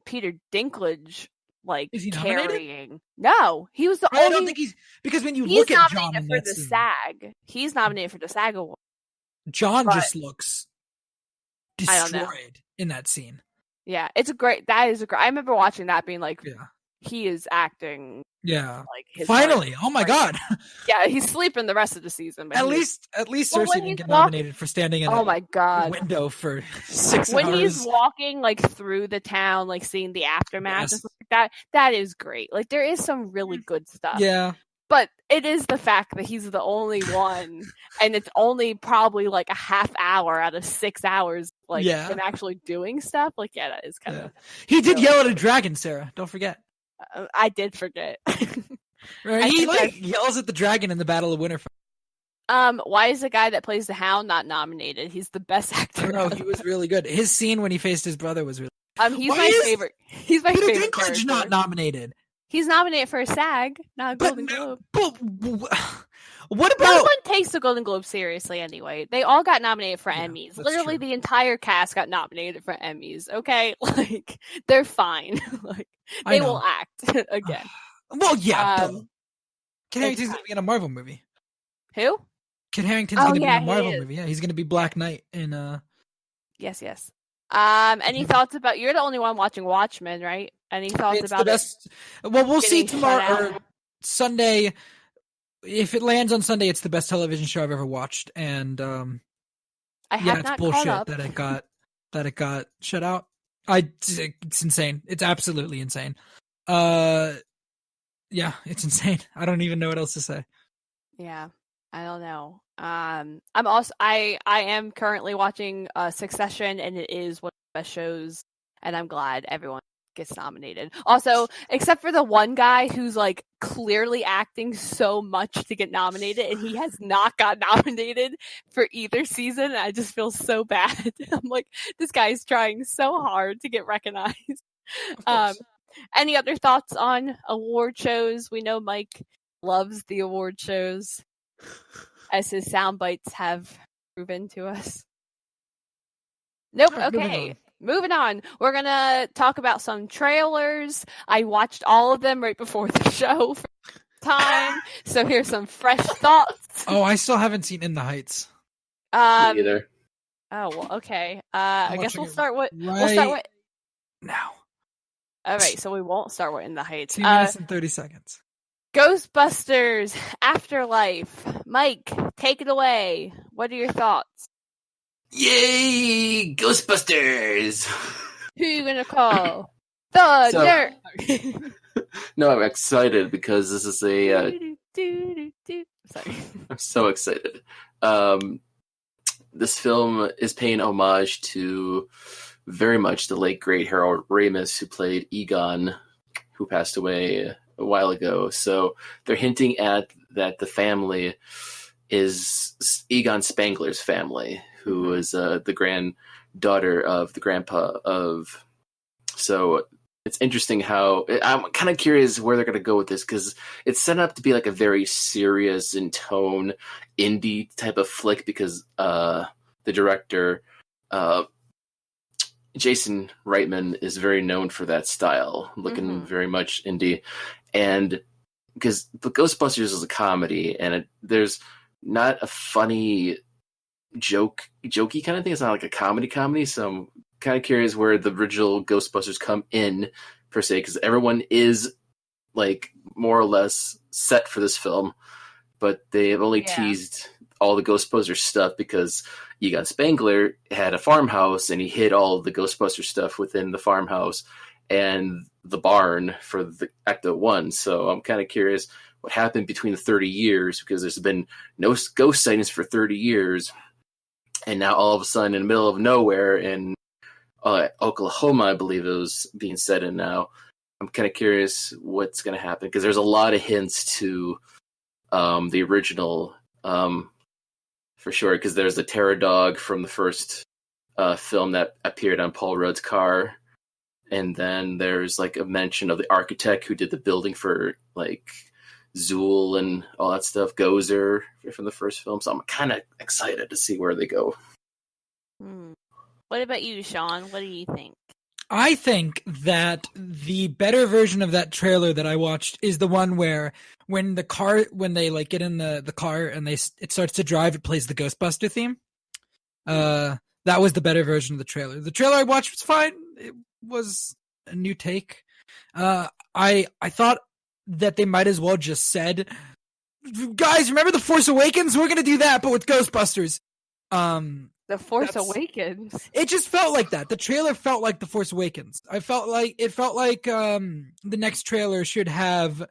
Peter Dinklage like carrying. No, he was the only.
I don't think he's because when you look at John
for the SAG, he's nominated for the SAG award.
John just looks destroyed in that scene.
Yeah, it's a great. That is a great. I remember watching that, being like, he is acting.
Yeah,
like his
finally. Oh my God.
Yeah, he's sleeping the rest of the season.
At least Cersei didn't get nominated for standing in
a window
for 6 hours.
When he's walking like through the town, like seeing the aftermath and stuff like that, that is great. Like there is some really good stuff.
Yeah.
But it is the fact that he's the only one, and it's only probably like a half hour out of 6 hours, like him actually doing stuff. Like, that is kind of.
He did yell at a dragon, Sarah. Don't forget.
I did forget.
Right? He yells at the dragon in the Battle of Winterfell.
Why is the guy that plays the Hound not nominated? He's the best actor.
No, he was really good. His scene when he faced his brother was really.
He's my favorite. He's my favorite.
Peter Dinklage not nominated.
He's nominated for a SAG, not a Golden Globe.
But what about?
No one takes the Golden Globe seriously anyway. They all got nominated for Emmys. Literally, the entire cast got nominated for Emmys. Okay, like they're fine. Like they will act again.
Well, yeah. Kit Harington's gonna be in a Marvel movie.
Who?
Kit Harington's gonna be in a Marvel movie. Yeah, he's gonna be Black Knight in
Yes. Any thoughts about? You're the only one watching Watchmen, right? Any thoughts
It's
about
the best. Well, we'll see
getting
tomorrow
shut
or Sunday. If it lands on Sunday, it's the best television show I've ever watched, and
I have not caught
bullshit
up.
that it got shut out. It's insane. It's absolutely insane. Yeah, it's insane. I don't even know what else to say.
Yeah, I don't know. I'm also I am currently watching Succession, and it is one of the best shows, and I'm glad everyone gets nominated. Also, except for the one guy who's like clearly acting so much to get nominated, and he has not got nominated for either season. I just feel so bad. I'm like, this guy's trying so hard to get recognized. Any other thoughts on award shows? We know Mike loves the award shows, as his sound bites have proven to us. Nope.
Right,
okay. Moving on. We're going to talk about some trailers. I watched all of them right before the show for time. So here's some fresh thoughts.
Oh, I still haven't seen In the Heights.
Me either.
Oh, well, okay. I guess we'll start with
now.
All right, so we won't start with In the Heights.
2 minutes and 30 seconds.
Ghostbusters Afterlife. Mike, take it away. What are your thoughts?
Yay! Ghostbusters!
Who are you going to call? The nerd!
No, I'm excited because this is a...
Sorry.
I'm so excited. This film is paying homage to very much the late, great Harold Ramis, who played Egon, who passed away a while ago. So they're hinting at that the family is Egon Spangler's family, who is the granddaughter of the grandpa of... So it's interesting how... I'm kind of curious where they're going to go with this, because it's set up to be like a very serious in tone indie type of flick, because the director... Jason Reitman is very known for that style, looking very much indie. And because the Ghostbusters is a comedy, and there's not a funny jokey kind of thing. It's not like a comedy. So I'm kind of curious where the original Ghostbusters come in, per se, because everyone is like more or less set for this film, but they have only teased all the Ghostbusters stuff because Egon Spangler had a farmhouse and he hid all the Ghostbuster stuff within the farmhouse and the barn for the Ecto 1. So I'm kind of curious what happened between the 30 years, because there's been no ghost sightings for 30 years. And now all of a sudden in the middle of nowhere in Oklahoma, I believe it was being said in now. I'm kind of curious what's going to happen, because there's a lot of hints to the original, for sure, because there's the terror dog from the first film that appeared on Paul Rudd's car, and then there's like a mention of the architect who did the building for like Zool and all that stuff, Gozer from the first film. So I'm kind of excited to see where they go.
What about you, Shawn? What do you think?
I think that the better version of that trailer that I watched is the one where when they like get in the car and it starts to drive, it plays the Ghostbuster theme. That was the better version of the trailer. The trailer I watched was fine. It was a new take. I thought that they might as well just said, guys, remember The Force Awakens? We're going to do that, but with Ghostbusters.
The Force Awakens.
It just felt like that. The trailer felt like The Force Awakens. It felt like the next trailer should have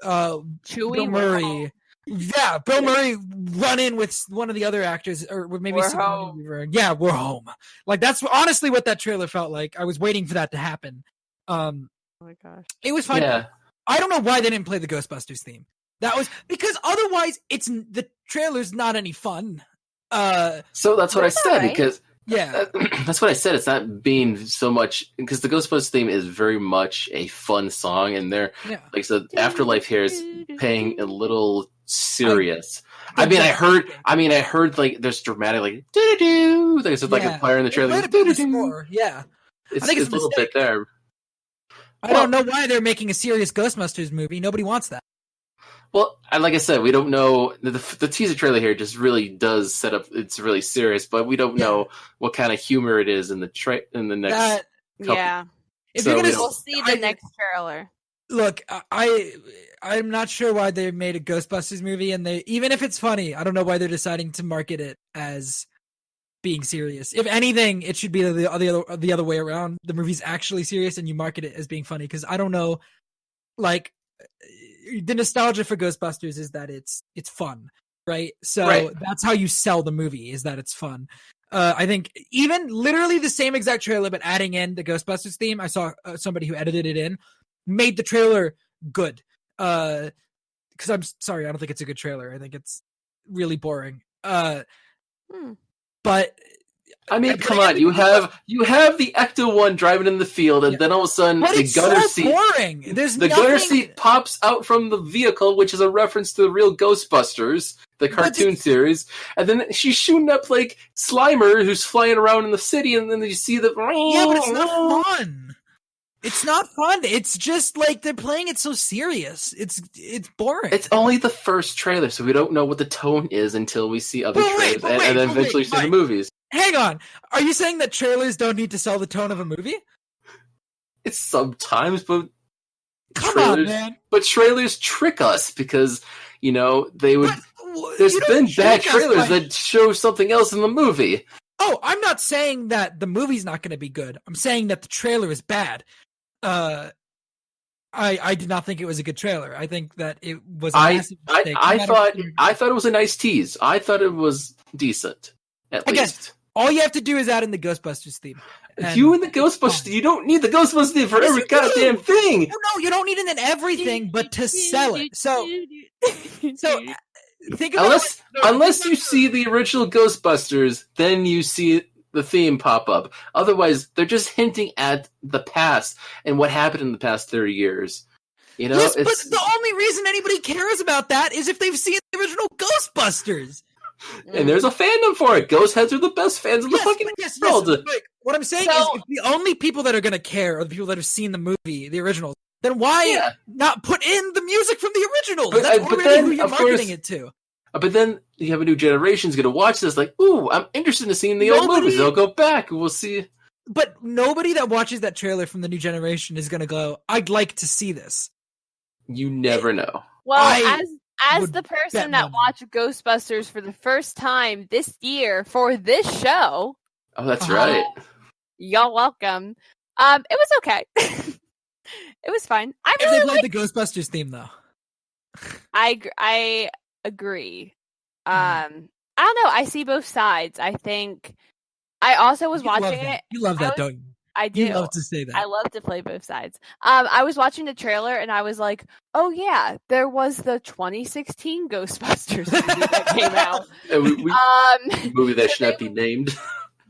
Chewie,
Bill Murray. Yeah, Bill Murray run in with one of the other actors, or maybe
we're home.
Yeah, we're home. Like that's honestly what that trailer felt like. I was waiting for that to happen. Oh
my gosh,
it was fun. Yeah. I don't know why they didn't play the Ghostbusters theme. That was because otherwise, the trailer's not any fun.
So that's what I said,
right.
because
that's
what I said. It's not being so much, because the Ghostbusters theme is very much a fun song, and they're like, so Afterlife here is paying a little serious. I heard like there's dramatic like doo doo. There's like a choir in the trailer.
Yeah,
I think it's a little bit there.
I don't know why they're making a serious Ghostbusters movie. Nobody wants that.
Well, and like I said, we don't know. The teaser trailer here just really does set up. It's really serious, but we don't know what kind of humor it is in the next.
Yeah.
If
So
you're gonna,
We'll see the next trailer.
Look, I'm not sure why they made a Ghostbusters movie, and even if it's funny, I don't know why they're deciding to market it as being serious. If anything, it should be the other way around. The movie's actually serious, and you market it as being funny. Because I don't know, like, the nostalgia for Ghostbusters is that it's fun, right? So that's how you sell the movie, is that it's fun. I think even literally the same exact trailer, but adding in the Ghostbusters theme, I saw somebody who edited it in, made the trailer good. Because I'm sorry, I don't think it's a good trailer. I think it's really boring. But
I mean, come on, you have the Ecto one driving in the field, and then all of a sudden the gunner seat.
Boring. There's
the gunner seat pops out from the vehicle, which is a reference to the real Ghostbusters, the cartoon series, and then she's shooting up like Slimer, who's flying around in the city, and then you see the.
Yeah, but it's not fun. It's not fun. It's just like they're playing it so serious. It's boring.
It's only the first trailer, so we don't know what the tone is until we see other trailers and then eventually see the movies.
Hang on. Are you saying that trailers don't need to sell the tone of a movie?
It's sometimes, but
Come on, man.
But trailers trick us because, they would. There's been bad trailers that show something else in the movie.
Oh, I'm not saying that the movie's not going to be good. I'm saying that the trailer is bad. I did not think it was a good trailer. I think that it was a massive mistake.
I thought it was a nice tease. I thought it was decent, at least.
All you have to do is add in the Ghostbusters theme.
You and the Ghostbusters, you don't need the Ghostbusters theme for every goddamn thing.
No, you don't need it in everything, but to sell it. So think
about unless you see the original Ghostbusters, then you see the theme pop up. Otherwise, they're just hinting at the past and what happened in the past 30 years.
Yes, but the only reason anybody cares about that is if they've seen the original Ghostbusters.
And there's a fandom for it. Ghost heads are the best fans in the fucking world.
Yes. What I'm saying is, if the only people that are going to care are the people that have seen the movie, the original, then why not put in the music from the original? That's already who you're marketing it to.
But then you have a new generation who's going to watch this like, ooh, I'm interested in seeing the old movies. They'll go back and we'll see.
But nobody that watches that trailer from the new generation is going to go, I'd like to see this.
You never know.
Well, as the person that watched Ghostbusters for the first time this year for this show.
Oh, that's right.
Y'all welcome. It was okay. It was fine. I really
played the Ghostbusters theme though.
I agree. I don't know. I see both sides. I think I also was watching it.
You love that, don't you?
I do.
You love to say that.
I love to play both sides. I was watching the trailer and I was like, oh yeah, there was the 2016 Ghostbusters movie that came out.
Movie that should not be named.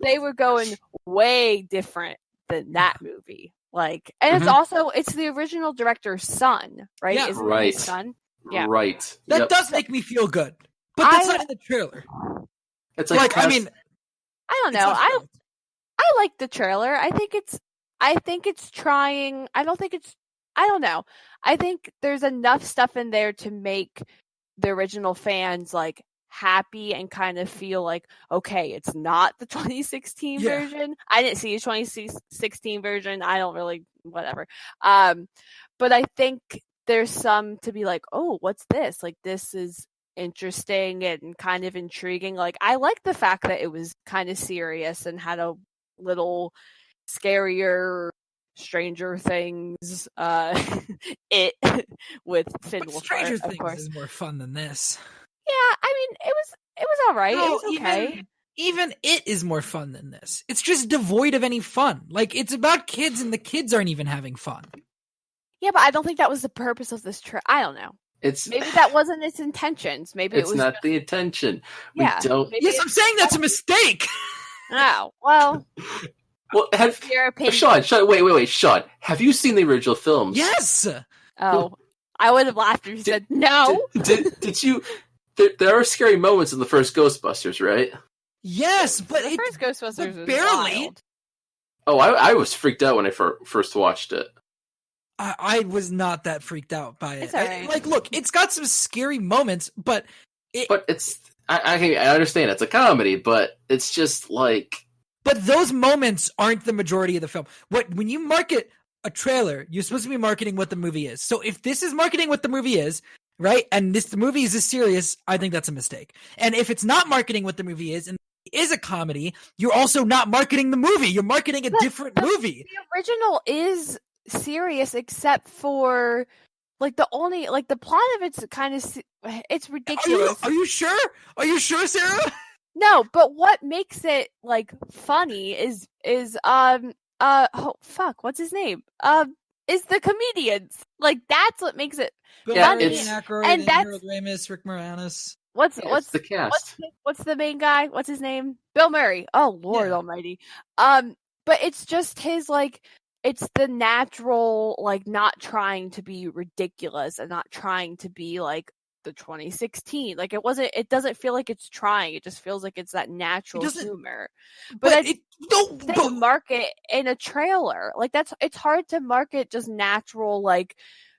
They were going way different than that movie. And it's the original director's son, right?
Yeah,
Isn't it his son? Yeah.
Right.
That does make me feel good. But that's not in the trailer.
It's like
I don't know. I like the trailer. I think it's trying. I don't know. I think there's enough stuff in there to make the original fans happy and kind of feel like, okay, it's not the 2016 version. I didn't see the 2016 version. I don't really, whatever. But I think there's some to be like, oh, what's this? This is interesting and kind of intriguing. I like the fact that it was kind of serious and had a little scarier Stranger Things it with Finn Wolfhard.
Stranger Things is more fun than this.
Yeah, I mean it was all right. No, it was okay.
Even it is more fun than this. It's just devoid of any fun. It's about kids and the kids aren't even having fun.
Yeah, but I don't think that was the purpose of this trip. I don't know. Maybe that wasn't its intentions. Maybe
it's not the intention.
Yeah,
Yes, I'm saying that's a mistake.
Oh, well.
Well, Shawn, wait, Shawn, have you seen the original films?
Yes.
Oh, I would have laughed if you said no.
Did you? There are scary moments in the first Ghostbusters, right?
Yes, but
the first Ghostbusters was
barely.
wild.
Oh, I was freaked out when I first watched it.
I was not that freaked out by it.
It's all right.
Like, look, it's got some scary moments, but
it's I understand it's a comedy, but it's just like.
But those moments aren't the majority of the film. When you market a trailer, you're supposed to be marketing what the movie is. So if this is marketing what the movie is, right, and the movie is serious, I think that's a mistake. And if it's not marketing what the movie is, and it is a comedy, you're also not marketing the movie. You're marketing a different movie.
The original is serious, except for like the plot of it's kind of it's ridiculous.
Are you sure? Are you sure, Sarah?
No, but what makes it like funny is oh fuck, what's his name? Is the comedians. Like that's what makes it funny.
It's Aykroyd,
and that's
Harold Ramis, Rick Moranis.
What's
the cast?
What's the main guy? What's his name? Bill Murray. Oh Lord Almighty. But it's just his like it's the natural like not trying to be ridiculous and not trying to be like the 2016. Like it doesn't feel like it's trying. It just feels like it's that natural humor. But they market in a trailer. Like it's hard to market just natural like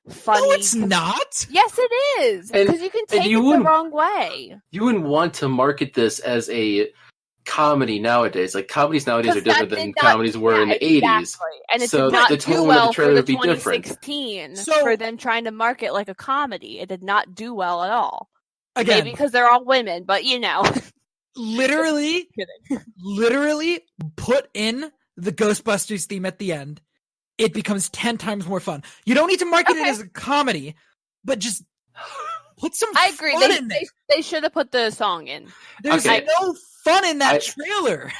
funny.
No, it's not.
Yes, it is. Because you can take it the wrong way.
You wouldn't want to market this as a comedy nowadays. Like comedies nowadays are different than comedies were in the 80s.
And it
so
did not
the
do
tone
well
of the trailer
for
would
the
be different.
2016 for them trying to market like a comedy. It did not do well at all.
Again,
maybe because they're all women, but you know.
literally put in the Ghostbusters theme at the end. It becomes 10 times more fun. You don't need to market it as a comedy, but just put some
I agree.
fun in there.
They should have put the song in.
There's no fun in that trailer.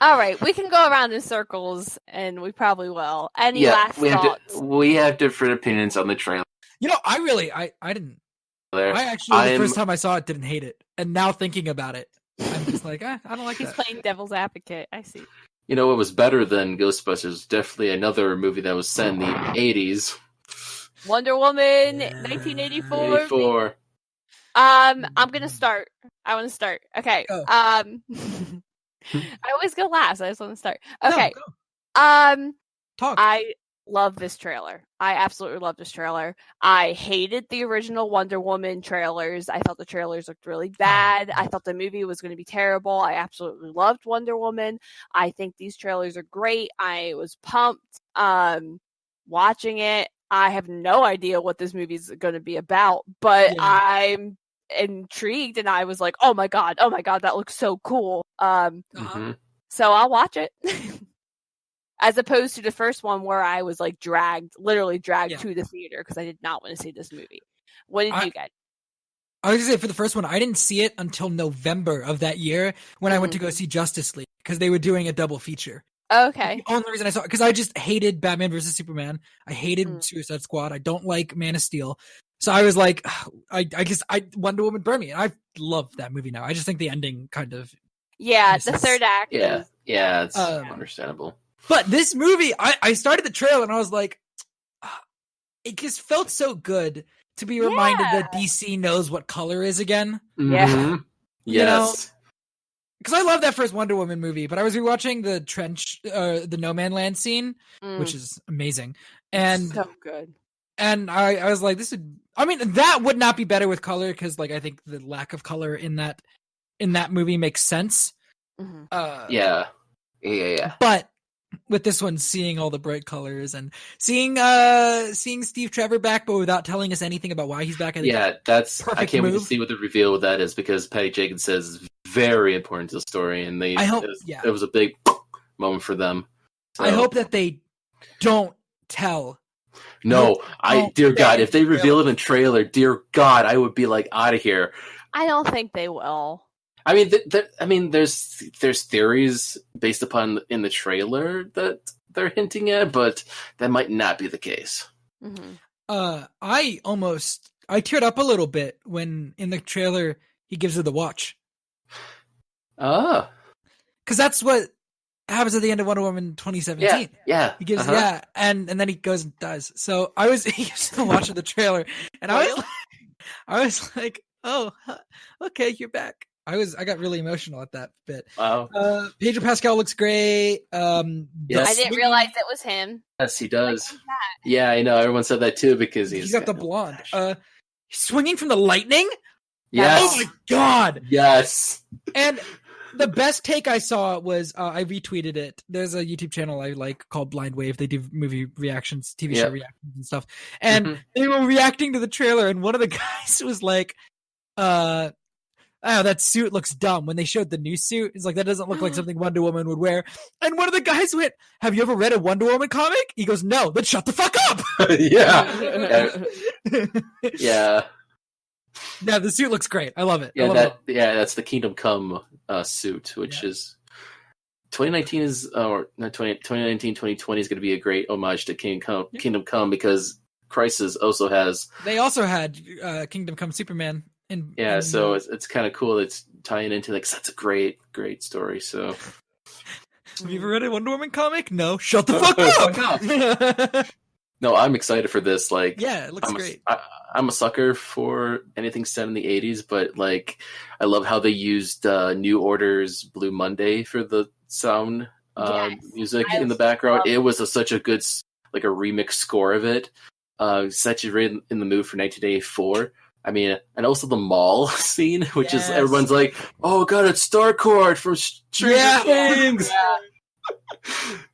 All right, we can go around in circles, and we probably will. Any last thoughts?
We have different opinions on the trailer.
You know, I didn't. I actually, the first time I saw it, didn't hate it. And now thinking about it, I'm just like, I don't like
He's playing devil's advocate. I see.
You know what was better than Ghostbusters? Definitely another movie that was set in the 80s.
Wonder Woman, 1984.
84.
I'm gonna start. I want to start. Okay.
Go.
I always go last. I just want to start. Okay.
No, talk.
I love this trailer. I absolutely love this trailer. I hated the original Wonder Woman trailers. I thought the trailers looked really bad. I thought the movie was going to be terrible. I absolutely loved Wonder Woman. I think these trailers are great. I was pumped watching it. I have no idea what this movie is going to be about, but I'm intrigued, and I was like, oh my god, that looks so cool. So I'll watch it. As opposed to the first one where I was like literally dragged to the theater because I did not want to see this movie. What did you get?
I was going to say, for the first one, I didn't see it until November of that year when I went to go see Justice League because they were doing a double feature.
Okay.
The only reason I saw it, because I just hated Batman vs. Superman. I hated Suicide Squad. I don't like Man of Steel. So I was like, I guess Wonder Woman burned me. And I love that movie now. I just think the ending kind of...
Yeah, the third act.
Yeah, it's understandable.
But this movie, I started the trailer and I was like, it just felt so good to be reminded that DC knows what color is again.
Yeah.
Yes.
Because I love that first Wonder Woman movie, but I was rewatching the No Man Land scene, which is amazing. And
so good.
And I was like, that would not be better with color because like I think the lack of color in that movie makes sense.
Mm-hmm.
Yeah.
But with this one, seeing all the bright colors and seeing Steve Trevor back, but without telling us anything about why he's back. I
can't wait to see what the reveal with that is because Patty Jenkins says is very important to the story, and it was a big moment for them. So.
I hope that they don't tell.
No, dear God, if they reveal it in a trailer, dear God, I would be like out of here.
I don't think they will.
I mean, there's theories based upon in the trailer that they're hinting at, but that might not be the case.
Mm-hmm.
I teared up a little bit when in the trailer he gives her the watch.
Because
that's what happens at the end of Wonder Woman 2017.
Yeah.
He gives and then he goes and dies. So he gives the watch of the trailer, and I was like, oh, okay, you're back. I got really emotional at that bit.
Wow.
Pedro Pascal looks great.
Yes.
I didn't realize it was him.
Yes, he does. Yeah, I know. Everyone said that too because
he's got the
got
blonde. Swinging from the lightning.
Yes.
Oh my god.
Yes.
And the best take I saw was I retweeted it. There's a YouTube channel I like called Blind Wave. They do movie reactions, TV show reactions and stuff. And they were reacting to the trailer, and one of the guys was like, "Oh, that suit looks dumb." When they showed the new suit, it's like, that doesn't look like something Wonder Woman would wear. And one of the guys went, "Have you ever read a Wonder Woman comic?" He goes, "No." Then shut the fuck up.
Yeah.
Yeah, the suit looks great. I love it.
Yeah, that's the Kingdom Come suit, which is 2019 is or not 2019 2020 is going to be a great homage to Kingdom Come because Crisis also has.
They also had Kingdom Come Superman.
So it's kind of cool. It's tying into that's a great story. So,
have you ever read a Wonder Woman comic? No, shut the fuck up.
No, I'm excited for this.
It looks great.
I'm a sucker for anything set in the 80s, but I love how they used New Order's Blue Monday for the sound music in the background. It was such a good a remix score of it. Set you right in the mood for 1984. I mean, and also the mall scene, which is everyone's like, "Oh god, it's Starcourt from Stranger Things."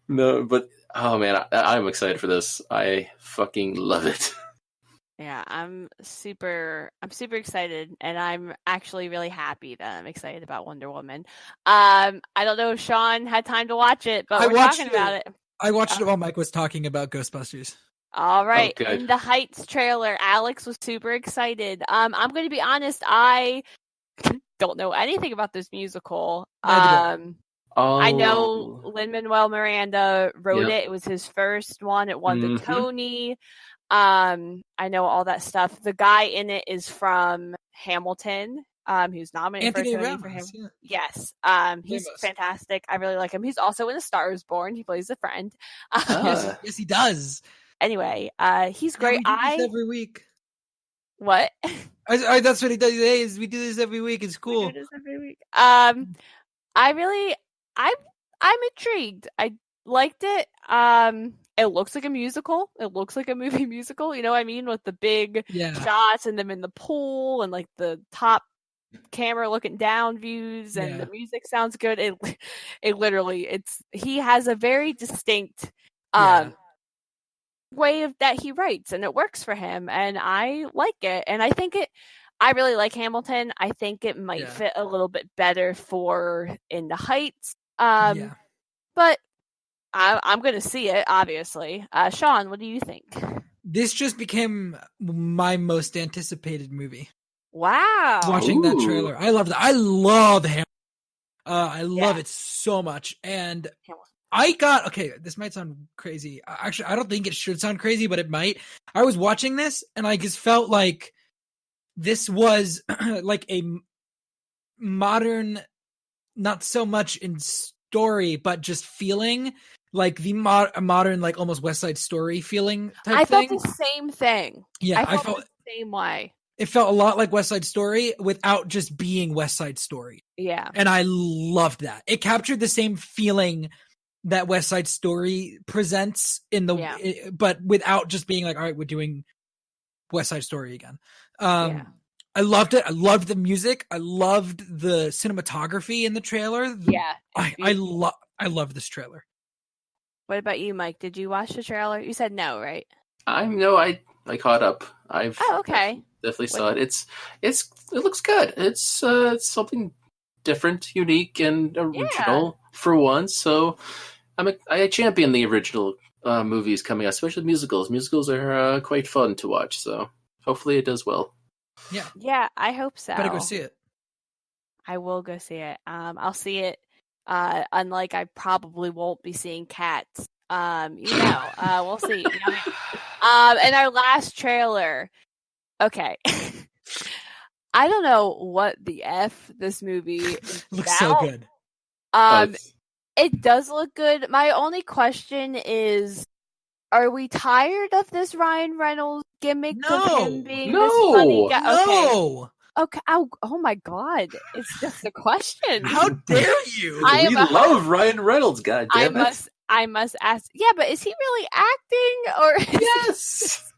No, but oh man, I'm excited for this. I fucking love it.
Yeah, I'm super excited, and I'm actually really happy that I'm excited about Wonder Woman. I don't know if Shawn had time to watch it, but we're talking about it.
I watched it while Mike was talking about Ghostbusters.
All right, in the Heights trailer, Alex was super excited. I'm going to be honest, I don't know anything about this musical. I know Lin-Manuel Miranda wrote it. It was his first one. It won the Tony. I know all that stuff. The guy in it is from Hamilton. Who's nominated
Anthony
for a Tony
Ramos,
for him.
yeah.
Yes. He's fantastic. I really like him. He's also in A Star Is Born. He plays a friend.
Yes, he does.
Anyway, he's great.
We do this every week.
What?
That's what he does. Hey, we do this every week. It's cool.
We do this every week. I'm intrigued. I liked it. It looks like a musical. It looks like a movie musical. You know what I mean? With the big shots and them in the pool and the top camera looking down views and the music sounds good. It literally, he has a very distinct way of that he writes, and it works for him, and I like it. And I really like Hamilton. I think it might fit a little bit better for In the Heights. But I'm going to see it, obviously. Shawn, what do you think?
This just became my most anticipated movie.
Wow.
Watching that trailer. I love that. I love Hamilton. I love it so much. And this might sound crazy. Actually, I don't think it should sound crazy, but it might. I was watching this and I just felt like this was like a modern, not so much in story, but just feeling like the modern, like almost West Side Story feeling type thing.
I felt the same thing.
Yeah,
I felt the same way.
It felt a lot like West Side Story without just being West Side Story.
Yeah.
And I loved that. It captured the same feeling that West Side Story presents but without just being like, all right, we're doing West Side Story again. I loved it. I loved the music. I loved the cinematography in the trailer.
Yeah.
I love this trailer.
What about you, Mike? Did you watch the trailer? You said no, right?
I caught up.
Okay.
Definitely saw it. It looks good. It's something different, unique, and original for once. So I champion the original movies coming out, especially musicals. Musicals are quite fun to watch. So hopefully it does well.
Yeah.
Yeah, I hope so.
Better go see it.
I will go see it. I'll see it. Unlike I probably won't be seeing Cats. We'll see. And our last trailer. Okay. I don't know what the F this movie is
looks so good.
It does look good. My only question is, are we tired of this Ryan Reynolds gimmick of him being this funny guy? Okay.
No.
Okay. Oh my God! It's just a question.
How dare you?
I
We
am a
love Ryan Reynolds. God damn it!
I must ask. Yeah, but is he really acting, or is
Yes.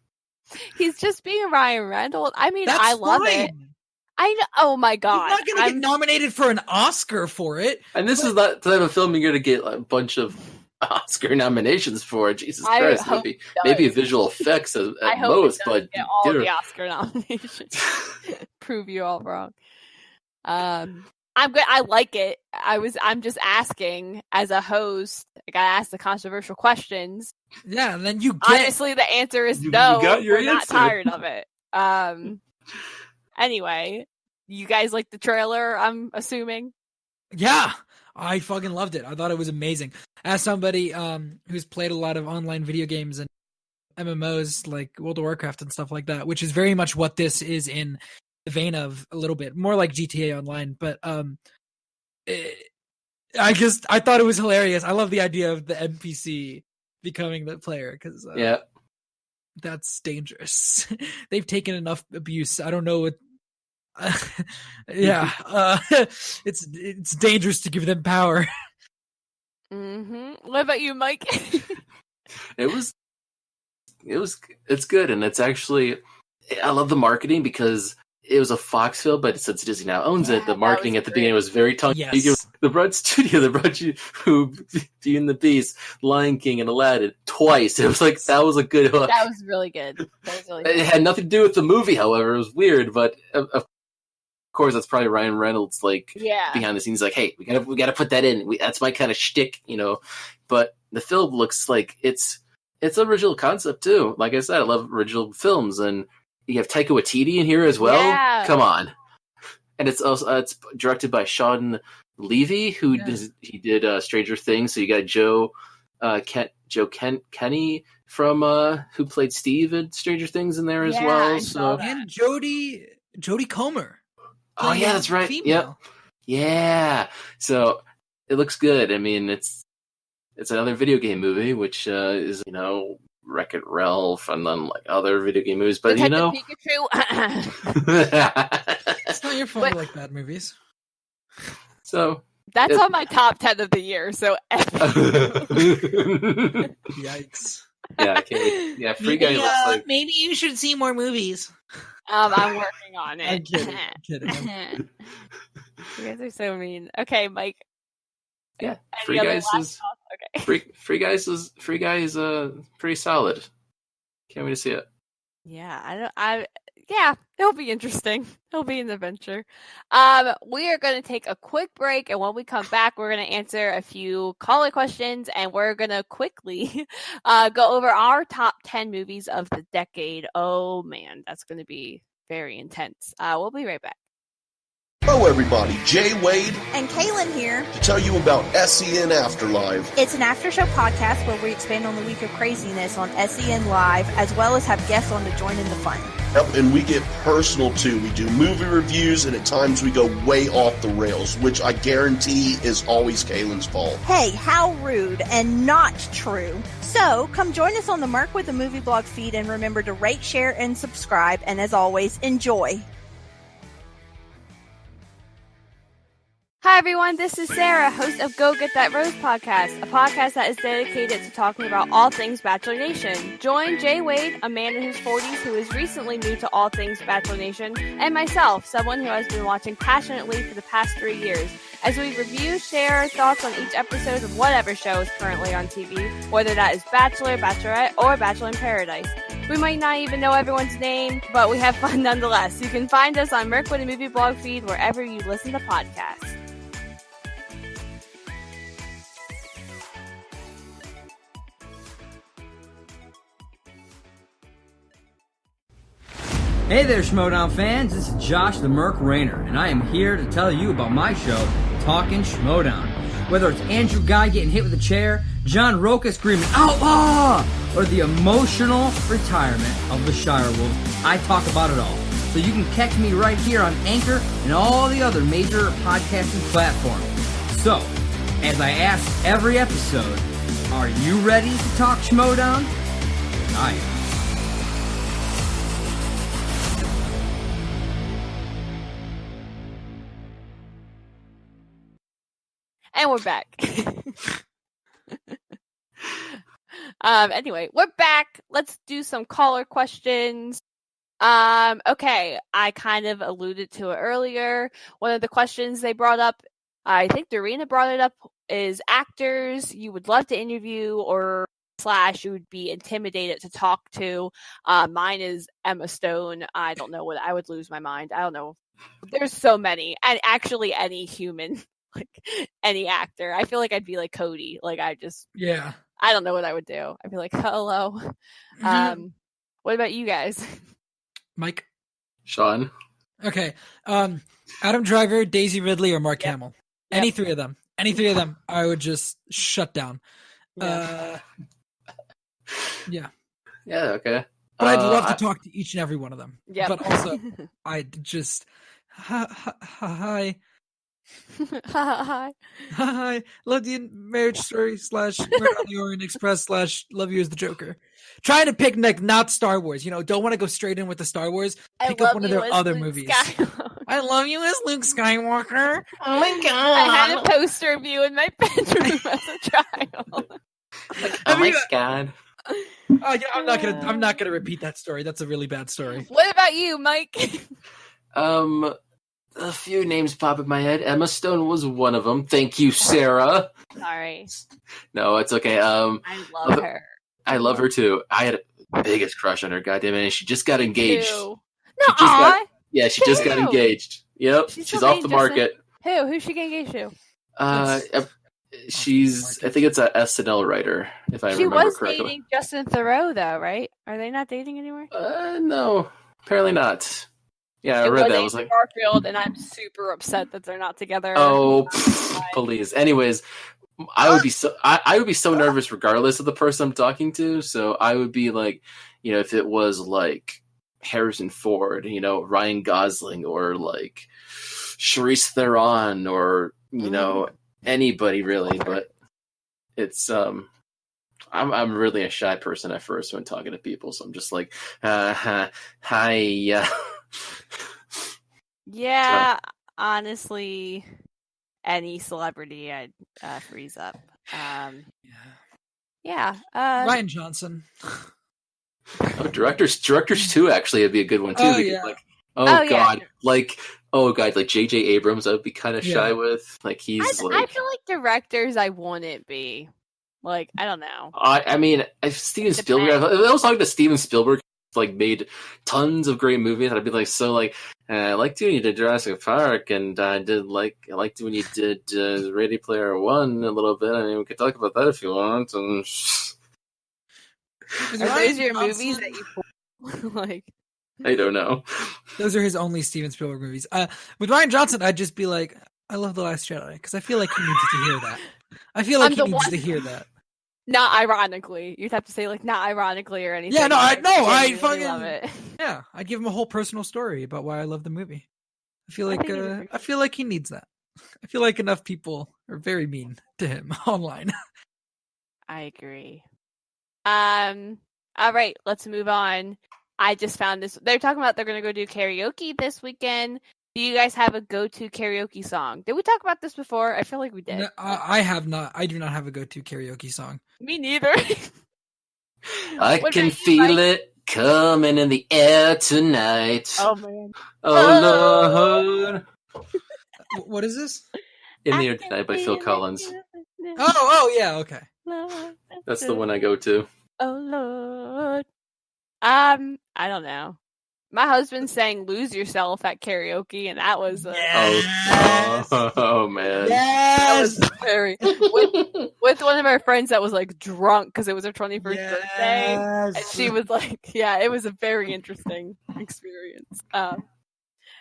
he's just being Ryan Reynolds? I mean,
That's
I love
fine.
it. I know. Oh my God!
He's not going to get nominated for an Oscar for it.
And this is not the type of film you're going to get a bunch of Oscar nominations for. Jesus
I
Christ,
hope
maybe visual effects at most, but
get all the Oscar nominations. Prove you all wrong. I'm good. I like it. I'm just asking as a host. I gotta ask the controversial questions.
Yeah, and then you get.
Honestly, the answer is no.
You got your
We're not
answer.
tired of it. Anyway, you guys like the trailer? I'm assuming.
Yeah, I fucking loved it. I thought it was amazing. As somebody who's played a lot of online video games and MMOs like World of Warcraft and stuff like that, which is very much what this is in the vein of, a little bit more like GTA Online. But I thought it was hilarious. I love the idea of the NPC becoming the player, because that's dangerous. They've taken enough abuse. I don't know what. It's dangerous to give them power.
Mm-hmm. What about you, Mike?
It's good, and it's actually, I love the marketing because it was a Fox film, but since Disney now owns it, the marketing at the beginning was very tongue.
Yes.
The Broad Studio, the Broad who Beauty and the Beast, Lion King, and Aladdin twice. It was like, that was a good hook.
That was really good.
It had nothing to do with the movie, however. It was weird, but of course, that's probably Ryan Reynolds, behind the scenes, like, hey, we gotta put that in. That's my kind of shtick, But the film looks like it's original concept too. Like I said, I love original films, and you have Taika Waititi in here as well.
Yeah.
Come on, and it's also it's directed by Shawn Levy, who did Stranger Things. So you got Joe Kenny from who played Steve in Stranger Things in there as well. So
and Jodie Comer.
Oh yeah, that's right.
Female.
Yep. Yeah. So it looks good. I mean, it's another video game movie, which is Wreck-It Ralph, and then like other video game movies. But
Pikachu.
It's not your fault you like bad movies.
So
that's on my top 10 of the year. So
yikes.
Yeah, I can't wait. Yeah, Free Guy looks like
maybe you should see more movies.
I'm working on it.
I'm kidding.
You guys are so mean. Okay, Mike.
Yeah, Free Guys is
okay.
Free Guys is pretty solid. Can't wait to see it.
Yeah, it'll be interesting. It'll be an adventure. We are going to take a quick break, and when we come back, we're going to answer a few caller questions, and we're going to quickly go over our top 10 movies of the decade. Oh man, that's going to be very intense. We'll be right back.
Hello everybody, Jay Wade
and Kaylin here
to tell you about SEN Afterlive.
It's an after-show podcast where we expand on the week of craziness on SEN Live, as well as have guests on to join in the fun.
Yep, and we get personal too. We do movie reviews, and at times we go way off the rails, which I guarantee is always Kaylin's fault.
Hey, how rude and not true. So, come join us on the Merc with the Movie Blog feed, and remember to rate, share, and subscribe, and as always, enjoy.
Hi everyone, this is Sara, host of Go Get That Rose podcast, a podcast that is dedicated to talking about all things Bachelor Nation. Join Jay Wade, a man in his 40s who is recently new to all things Bachelor Nation, and myself, someone who has been watching passionately for the past 3 years, as we review, share our thoughts on each episode of whatever show is currently on TV, whether that is Bachelor, Bachelorette, or Bachelor in Paradise. We might not even know everyone's name, but we have fun nonetheless. You can find us on Merc with a Movie Blog feed wherever you listen to podcasts.
Hey there, Schmodown fans. This is Josh the Merc Rainer, and I am here to tell you about my show, Talkin' Schmodown. Whether it's Andrew Guy getting hit with a chair, John Roca screaming, "Outlaw!" or the emotional retirement of the Shire Wolves, I talk about it all. So you can catch me right here on Anchor and all the other major podcasting platforms. So, as I ask every episode, are you ready to talk Schmodown? I am.
And we're back. Anyway, we're back. Let's do some caller questions. Okay, I kind of alluded to it earlier. One of the questions they brought up, I think Dorina brought it up, is actors you would love to interview or / you would be intimidated to talk to. Mine is Emma Stone. I don't know what I would lose my mind. I don't know. There's so many, and actually any human, like any actor. I feel like I'd be like Cody. Like I don't know what I would do. I'd be like, hello. What about you guys?
Mike?
Shawn?
Okay. Adam Driver, Daisy Ridley, or Mark Hamill. Yep. Any three of them, I would just shut down. Yeah.
Yeah, okay.
But I'd love to talk to each and every one of them.
Yeah.
But also, I'd just... Hi. Hi. Love the Marriage Story / Murder on the Orient Express / Love You as the Joker. Trying to pick not Star Wars. Don't want to go straight in with the Star Wars. Pick up one of their other movies. I love you as Luke Skywalker.
Oh my god!
I had a poster of you in my bedroom as a child.
Oh my god!
I'm not gonna repeat that story. That's a really bad story.
What about you, Mike?
A few names pop in my head. Emma Stone was one of them. Thank you, Sara.
Sorry.
No, it's okay.
I love her.
I love her too. I had the biggest crush on her. Goddamn it! And she just got engaged. She just got engaged. Yep, she's off the market.
Who's she getting engaged to?
I think it's a SNL writer, if I remember correctly.
She was dating Justin Theroux, though, right? Are they not dating anymore?
No, apparently not. Yeah, I read that. I was like,
Garfield, and I'm super upset that they're not together.
Oh, please. Anyways, I would be so nervous regardless of the person I'm talking to. So I would be like, if it was like Harrison Ford, Ryan Gosling, or like Charlize Theron, or anybody really. But it's I'm really a shy person at first when talking to people, so I'm just like, hi.
Yeah, honestly, any celebrity I'd freeze up.
Ryan Johnson.
Directors 2 actually would be a good one too. God, like J.J. Abrams, I would be kind of shy with. Like I feel
like directors I wouldn't be. Like I don't know.
I mean, if Steven Spielberg, I was talking to Steven Spielberg. Like made tons of great movies. I'd be like, I liked when you did Jurassic Park, and I liked when you did Ready Player One a little bit. I mean, we could talk about that if you want. And...
Are those your movies that you like?
I don't know.
Those are his only Steven Spielberg movies. With Ryan Johnson, I'd just be like, I love The Last Jedi, because I feel like he needs to hear that. I feel like he needs to hear that.
Not ironically. You'd have to say like not ironically or anything.
Yeah, no, I fucking
love it.
Yeah, I'd give him a whole personal story about why I love the movie. I feel like he needs that. I feel like enough people are very mean to him online.
I agree. All right, let's move on. I just found this. They're talking about they're going to go do karaoke this weekend. Do you guys have a go-to karaoke song? Did we talk about this before? I feel like we did.
No, I have not. I do not have a go-to karaoke song.
Me neither.
I can feel it coming in the air tonight.
Oh, man.
Oh, Lord.
What is this?
In the Air Tonight by Phil Collins.
Oh, yeah, okay.
That's the one I go to.
Oh, Lord. I don't know. My husband sang "Lose Yourself" at karaoke, and that was
oh man,
that was very with one of our friends that was like drunk because it was her 21st birthday, and she was like, "Yeah, it was a very interesting experience."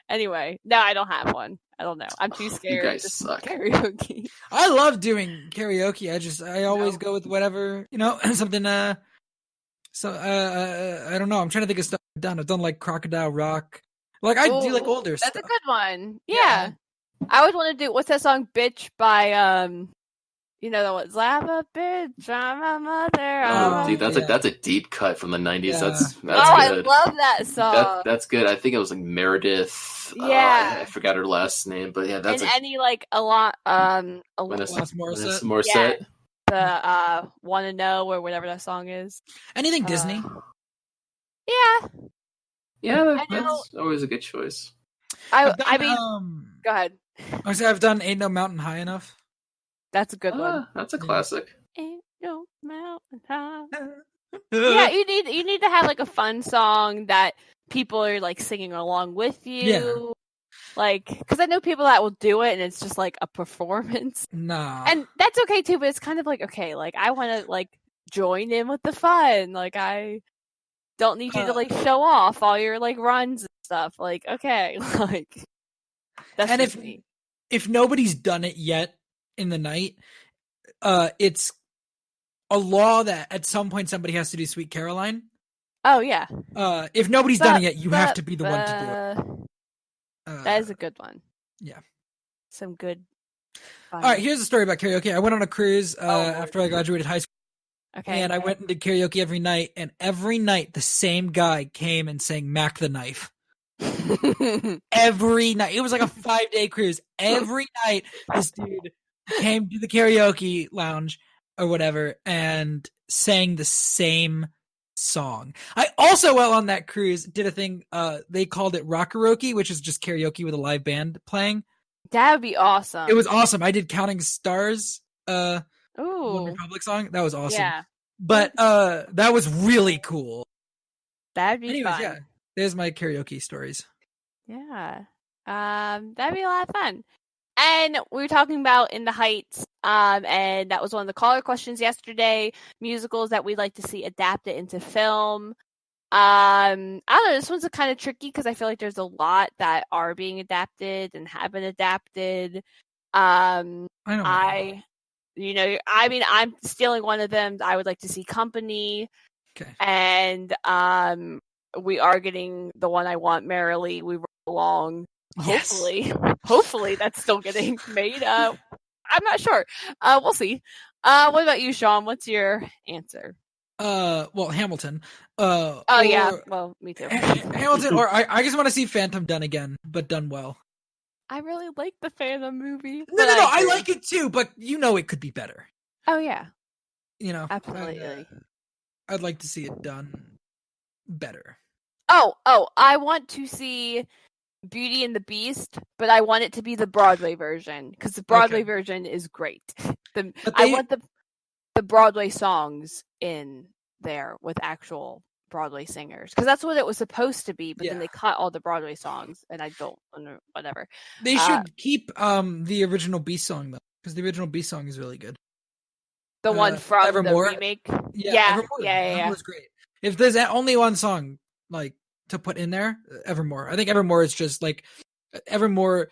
Anyway, no, I don't have one. I don't know. I'm too scared.
You guys suck.
Karaoke.
I love doing karaoke. I always go with whatever something. So I don't know. I'm trying to think of stuff I've done. I've done like Crocodile Rock. Like I do like older stuff.
That's a good one. Yeah. I would want to do what's that song "Bitch" by You know that one, slap a bitch, I'm a mother.
Oh, dude,
yeah.
that's a deep cut from the 90s.
Yeah.
That's good.
I love that song.
That's good. I think it was like Meredith.
Yeah.
I forgot her last name, but yeah, that's
and any like a lot
Alanis
Morissette.
The Wanna Know or whatever that song is.
Anything Disney?
Yeah.
Yeah, that's always a good choice.
I mean, go ahead.
I've done Ain't No Mountain High Enough.
That's a good one.
That's a classic.
Ain't no mountain high. Yeah, you need to have like a fun song that people are like singing along with you.
Yeah.
Like, because I know people that will do it and it's just like a performance.
Nah.
And that's okay too, but it's kind of like, okay, like I want to like join in with the fun. Like I don't need you to like show off all your like runs and stuff. Like, okay, like that's
and
just me.
If nobody's done it yet in the night, it's a law that at some point somebody has to do Sweet Caroline.
Oh yeah.
If nobody's done it yet, you have to be the one to do it.
That is a good one.
Yeah.
Some good.
All right, here's a story about karaoke. I went on a cruise after I graduated high school.
Okay.
And I went and did karaoke every night, and every night the same guy came and sang Mac the Knife. Every night. It was like a 5-day cruise. Every night this dude came to the karaoke lounge or whatever and sang the same song. I also, while on that cruise, did a thing, they called it Rockaroke, which is just karaoke with a live band playing.
That would be awesome.
It was awesome. I did Counting Stars,
Ooh.
One Republic song. That was awesome.
Yeah.
But that was really cool.
That'd be
Anyways,
fun.
yeah. There's my karaoke stories.
Yeah. That'd be a lot of fun. And we were talking about In the Heights, and that was one of the caller questions yesterday. Musicals that we'd like to see adapted into film. I don't know, this one's kind of tricky because I feel like there's a lot that are being adapted and have been adapted. I'm stealing one of them. I would like to see Company.
Okay.
And we are getting the one I want, Merrily We Roll Along.
Yes.
Hopefully that's still getting made. I'm not sure. We'll see. What about you, Shawn? What's your answer?
Well, Hamilton.
Yeah. Well, me too.
Hamilton, or I just want to see Phantom done again, but done well.
I really like the Phantom movie.
No, I like it too, but it could be better.
Oh yeah.
Absolutely. I'd like to see it done better.
Oh, I want to see Beauty and the Beast, but I want it to be the Broadway version because the Broadway version is great. I want the Broadway songs in there with actual Broadway singers because that's what it was supposed to be, but then they cut all the Broadway songs, and I don't whatever.
They should keep the original Beast song though, because the original Beast song is really good.
The one from
Evermore.
the remake.
Yeah.
Yeah.
It was great. If there's only one song like to put in there, Evermore. I think Evermore is just like Evermore.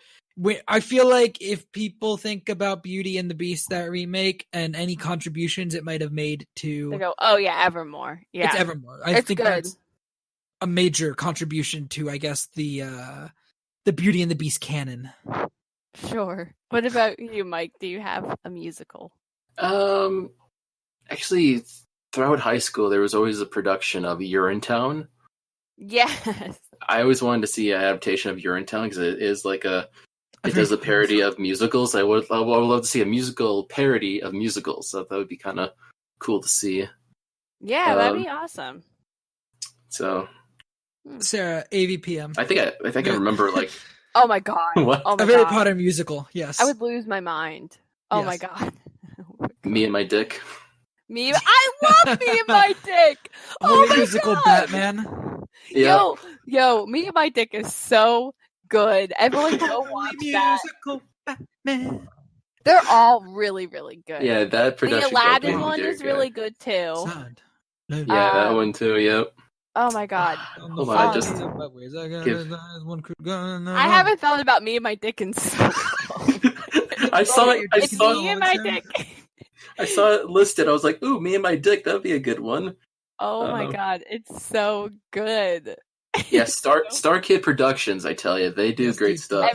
I feel like if people think about Beauty and the Beast, that remake, and any contributions it might have made to,
they go, oh yeah, Evermore. Yeah,
it's Evermore. I think that's a major contribution to, I guess, the Beauty and the Beast canon.
Sure. What about you, Mike? Do you have a musical?
Actually, throughout high school, there was always a production of Urinetown.
Yes.
I always wanted to see an adaptation of Urinetown because it is like it does a parody of musicals. I would love to see a musical parody of musicals. So that would be kind of cool to see.
Yeah, that'd be awesome.
So,
Sarah, AVPM.
I think I remember like.
Oh my god!
What?
Oh my
a Harry
god.
Potter musical. Yes.
I would lose my mind. Oh my god.
Me and My Dick.
I love Me and My Dick.
Holy
my
musical
god.
Batman.
Yeah.
Yo, Me and My Dick is so good. Everyone go watch that.
Musical Batman.
They're all really, really good.
Yeah, that production.
The Aladdin one is really good too.
Yeah, that one too. Yep.
Oh my god.
Hold on, I just
I haven't thought about Me and My Dick in so long.
I saw it.
It's Me and My Dick.
I saw it listed. I was like, "Ooh, Me and My Dick. That'd be a good one."
Oh my god, it's so good.
Yeah, Star Kid Productions. I tell you, they do great stuff.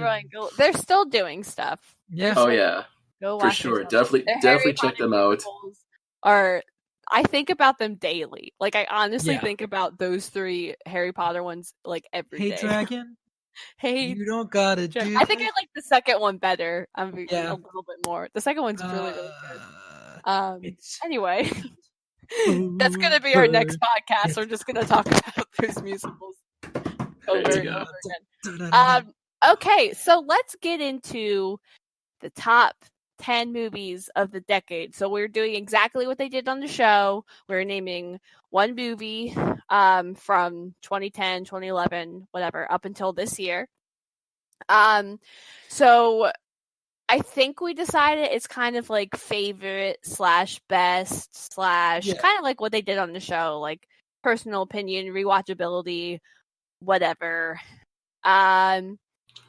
They're still doing stuff.
Yeah.
Oh yeah.
Go
For
watch
sure.
yourself.
Definitely
The Harry
definitely check
Potter
them out.
musicals Are I think about them daily. Like I honestly
Yeah.
think about those 3 Harry Potter ones like every
Hey,
day.
dragon.
Hey,
You don't gotta do.
I think I like the second one better. A
Yeah.
little bit more. The second one's really good.
It's
Anyway, that's gonna be our next podcast. We're just gonna talk about those musicals over
There
and
you
over
go.
again. Okay, so let's get into the top 10 movies of the decade. So we're doing exactly what they did on the show. We're naming one movie from 2010, 2011, whatever, up until this year. So I think we decided it's kind of like favorite / best / kind of like what they did on the show, like personal opinion, rewatchability, whatever.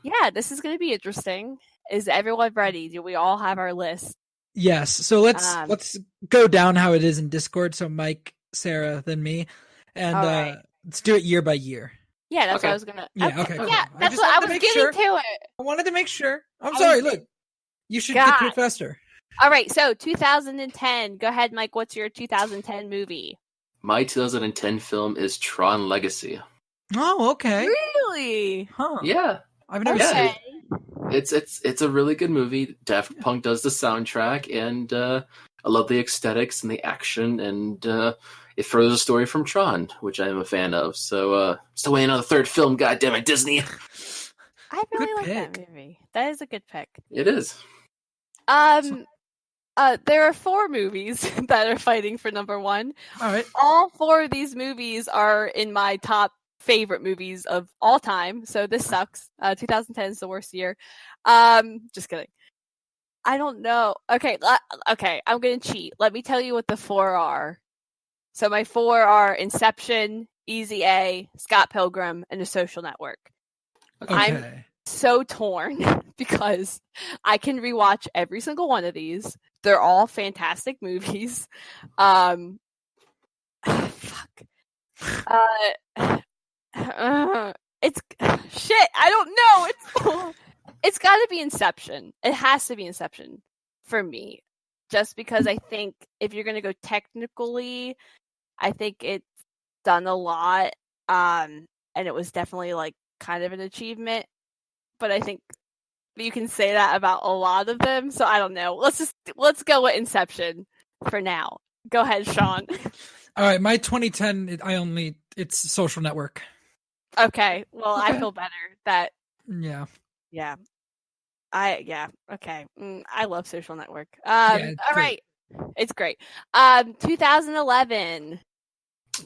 Yeah, this is going to be interesting. Is everyone ready? Do we all have our list?
Yes. So let's go down how it is in Discord. So Mike, Sarah, then me, and
right.
let's do it year by year.
Yeah, that's
Okay.
what I was gonna.
Yeah. Okay.
Yeah,
cool.
that's what I was getting
sure.
to it.
I wanted to make sure. I'm
I
sorry.
was-
Look, you should get through
God.
faster.
All right, so 2010. Go ahead, Mike. What's your 2010 movie?
My 2010 film is Tron Legacy.
Oh, okay.
Really?
Huh.
Yeah.
I've never
Yeah.
seen it.
It's a really good movie. Daft Punk does the soundtrack, and I love the aesthetics and the action, and it furthers the story from Tron, which I'm a fan of. So still waiting on the third film. God damn it, Disney!
I really
Good
like
pick.
that movie. That is a good pick.
It is.
There are 4 movies that are fighting for number 1.
All right.
All 4 of these movies are in my top favorite movies of all time. So this sucks. 2010 is the worst year. Just kidding. I don't know. Okay, I'm gonna cheat. Let me tell you what the 4 are. So my 4 are Inception, Easy A, Scott Pilgrim, and The Social Network.
Okay.
I'm so torn because I can rewatch every single one of these. They're all fantastic movies. Fuck. It's shit. I don't know. It's got to be Inception. It has to be Inception for me, just because I think if you're gonna go technically, I think it's done a lot, and it was definitely like kind of an achievement. But I think you can say that about a lot of them. So I don't know. Let's go with Inception for now. Go ahead, Shawn.
All right. My 2010. It's Social Network.
Okay. Well,
Okay.
I feel better that.
Yeah.
Yeah. Okay. I love Social Network.
Yeah,
all right. It's great. 2011.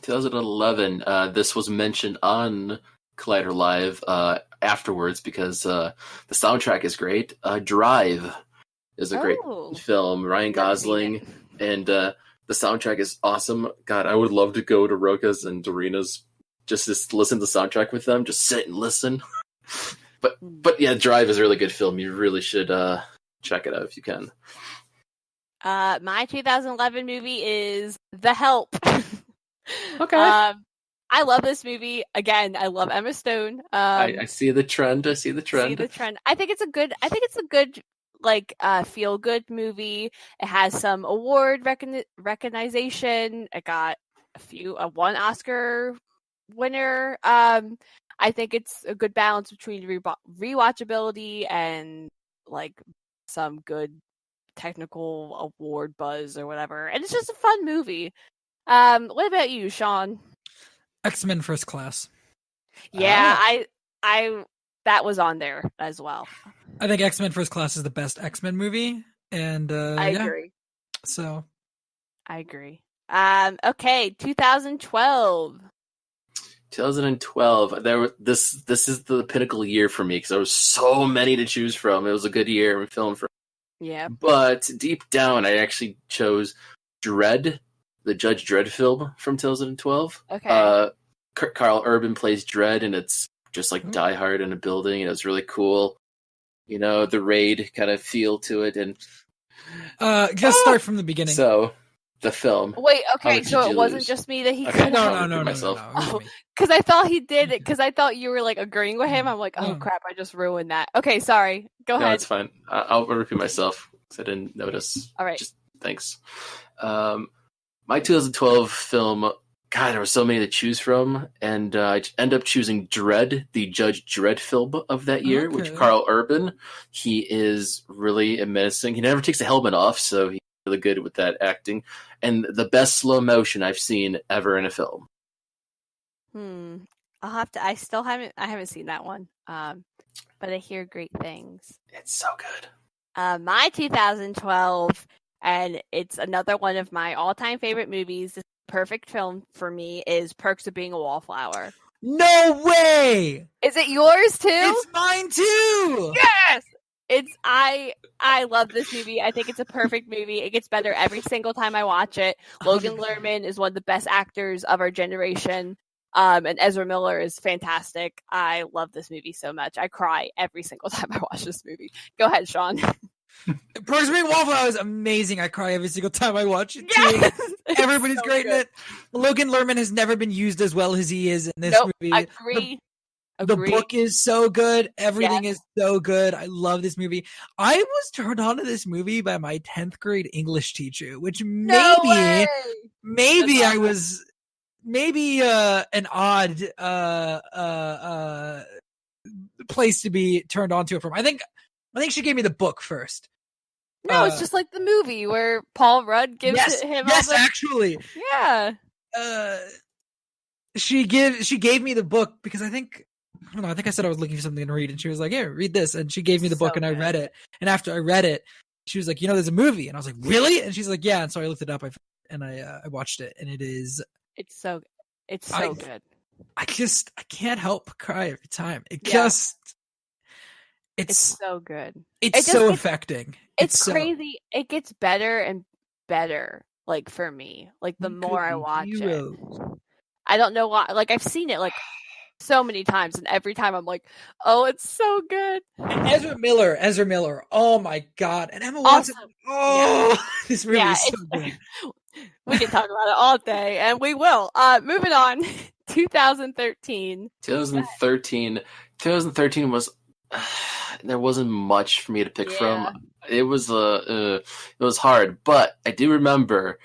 2011. This was mentioned on Collider Live afterwards because the soundtrack is great. Drive is a great film. Ryan Gosling, and the soundtrack is awesome. God, I would love to go to Roca's and Dorina's just to listen to the soundtrack with them. Just sit and listen. But yeah, Drive is a really good film. You really should check it out if you can.
My 2011 movie is The Help.
Okay.
I love this movie. Again, I love Emma Stone.
I see the trend. I see the trend.
I think it's a good like feel good movie. It has some award recognition. It got one Oscar winner. I think it's a good balance between rewatchability and like some good technical award buzz or whatever. And it's just a fun movie. What about you, Shawn?
X-Men First Class.
Yeah, I that was on there as well.
I think X-Men First Class is the best X-Men movie, and
I agree.
So
I agree. Okay, 2012.
2012. This is the pinnacle year for me because there was so many to choose from. It was a good year in film for.
Yeah.
But deep down, I actually chose Dredd, the Judge Dredd film from 2012.
Okay.
Carl Urban plays Dredd, and it's just like Die Hard in a building, and it's really cool. You know, the Raid kind of feel to it, and
let's start from the beginning.
So the film.
Wait, okay,
much
so
did
it
you
wasn't
lose?
just me that he
Okay.
cut
No,
out?
no.
Because I thought he did it. Because I thought you were like agreeing with him. I'm like, oh crap, I just ruined that. Okay, sorry. Go
No,
ahead.
it's fine. I'll repeat myself. I didn't notice.
All right.
Just thanks. My 2012 film. God, there were so many to choose from, and I end up choosing Dredd, the Judge Dredd film of that year, which Carl Urban. He is really menacing. He never takes the helmet off, so he's really good with that acting. And the best slow motion I've seen ever in a film.
I'll have to. I haven't seen that one. But I hear great things.
It's so good.
My 2012, and it's another one of my all-time favorite movies. The perfect film for me is Perks of Being a Wallflower.
No way!
Is it yours too?
It's mine too.
Yes. I love this movie. I think it's a perfect movie. It gets better every single time I watch it. Logan Lerman is one of the best actors of our generation. And Ezra Miller is fantastic. I love this movie so much. I cry every single time I watch this movie. Go ahead, Shawn.
Perks of Being a Wallflower is amazing. I cry every single time I watch it too.
Yes!
Everybody's
so
great
good.
in it. Logan Lerman has never been used as well as he is in this movie.
I agree.
The book is so good. Everything is so good. I love this movie. I was turned on to this movie by my 10th grade English teacher, which maybe I was an odd place to be turned on to it from. I think she gave me the book first.
No, it's just like the movie where Paul Rudd gives him.
Yes, actually.
Yeah.
She gave me the book because I think I said I was looking for something to read, and she was like, "Here, read this." And she gave me the book, and I read it. And after I read it, she was like, "There's a movie," and I was like, "Really?" And she's like, "Yeah." And so I looked it up, and I watched it, and it's so good. I can't help but cry every time. It's
so good.
It's so affecting.
It's crazy. It gets better and better. Like for me, like the more I watch it, I don't know why. Like I've seen it like so many times, and every time I'm like, "Oh, it's so good."
And Ezra Miller. Oh my God! And Emma Watson. This movie is so good.
We can talk about it all day, and we will. Moving on. 2013.
2013 was. There wasn't much for me to pick from. It was hard, but I do remember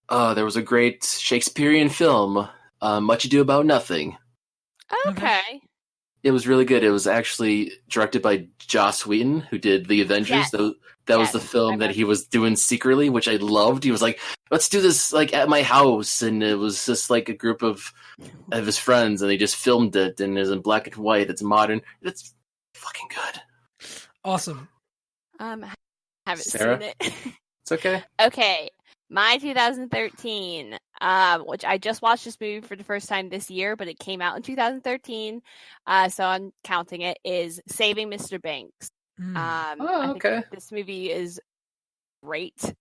there was a great Shakespearean film, Much Ado About Nothing.
Okay.
It was really good. It was actually directed by Joss Whedon, who did The Avengers.
Yes.
That was the film that he was doing secretly, which I loved. He was like, "Let's do this like at my house," and it was just like a group of his friends, and they just filmed it, and it's in black and white. It's modern. It's fucking good.
Awesome.
Haven't
Sarah?
seen it.
It's okay.
Okay. My 2013, which I just watched this movie for the first time this year, but it came out in 2013, so I'm counting it, is Saving Mr. Banks.
Okay.
This movie is great.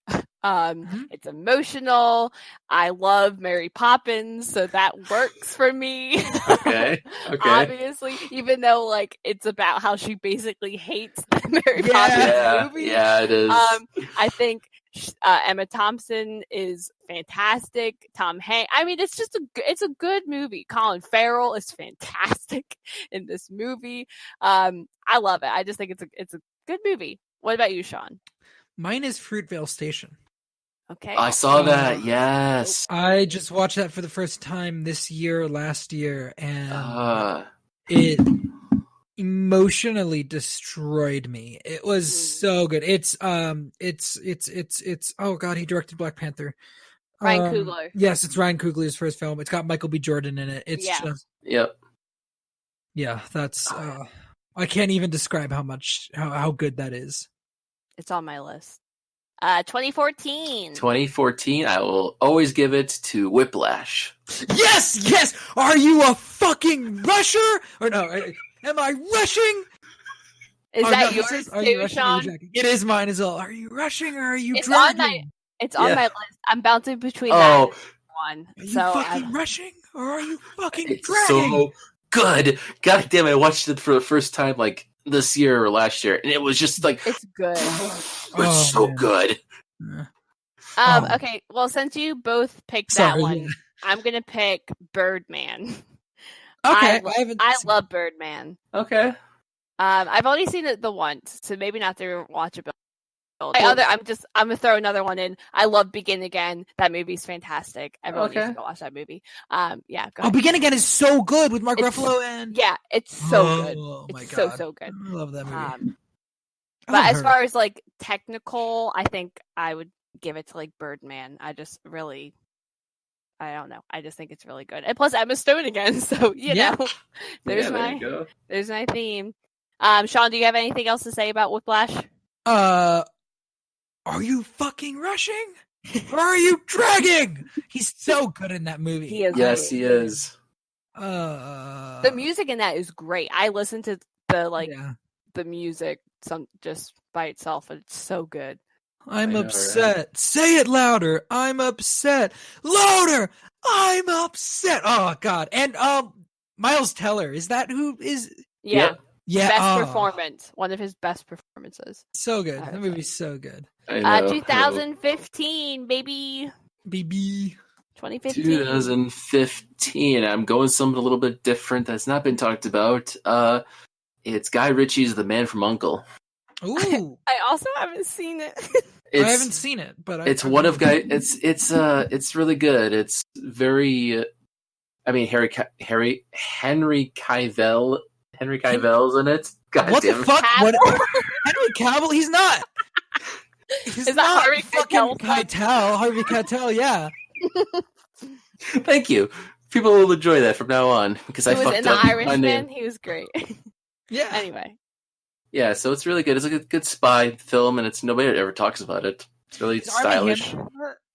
It's emotional. I love Mary Poppins, so that works for me.
Okay.
Obviously, even though like it's about how she basically hates the Mary Poppins movie.
Yeah, it is.
I think Emma Thompson is fantastic. Tom Hanks. I mean, it's a good movie. Colin Farrell is fantastic in this movie. I love it. I just think it's a good movie. What about you, Shawn?
Mine is Fruitvale Station.
Okay.
I saw that. Yes.
I just watched that for the first time this year, last year, and it emotionally destroyed me. It was so good. It's oh God, he directed Black Panther.
Ryan Coogler.
Yes, it's Ryan Coogler's first film. It's got Michael B. Jordan in it. It's just that's I can't even describe how good that is.
It's on my list. 2014.
2014, I will always give it to Whiplash.
Yes! Are you a fucking rusher? Or no, am I rushing?
Is that yours too, Shawn?
It is mine as well. Are you rushing or are you dragging?
It's on my list. I'm bouncing between that and one.
Are you fucking rushing or are you fucking
it's
dragging?
So good. God damn it, I watched it for the first time like this year or last year, and it was just like
it's good.
It's so good.
Okay, well, since you both picked that one, I'm gonna pick Birdman.
Okay,
I love Birdman.
Okay.
I've only seen it the once, so maybe not to watch it. I'm gonna throw another one in. I love Begin Again. That movie's fantastic. Everyone needs to go watch that movie. Yeah, go ahead.
Oh, Begin Again is so good with Mark Ruffalo and
it's so good.
Oh my
it's
god,
so good.
I love that movie.
But as far as like technical, I think I would give it to like Birdman. I don't know. I just think it's really good. And plus Emma Stone again, so you know. There's my theme. Shawn, do you have anything else to say about Whiplash?
Are you fucking rushing? Or are you dragging? He's so good in that movie.
He is.
The music in that is great. I listen to the music just by itself, and it's so good.
I'm upset. Right? Say it louder. I'm upset. Louder. I'm upset. Oh god. And Miles Teller, is that who is?
Yeah.
Yeah.
Best performance. One of his best performances.
So good. That movie's so good.
2015, baby. 2015.
2015. I'm going something a little bit different that's not been talked about. It's Guy Ritchie's The Man from U.N.C.L.E.
Ooh.
I also haven't seen it.
I haven't seen it, but
it's one of Guy. It's really good. It's very. I mean, Henry Cavill. Henry Cavill's in it. God
what
damn
the fuck? What? Henry Cavill? He's not.
Is that Harvey
Keitel? Harvey Keitel, yeah.
Thank you. People will enjoy that from now on because I fucked up my name.
He was great.
Yeah.
Anyway.
Yeah, so it's really good. It's a good spy film, and nobody ever talks about it. It's really stylish.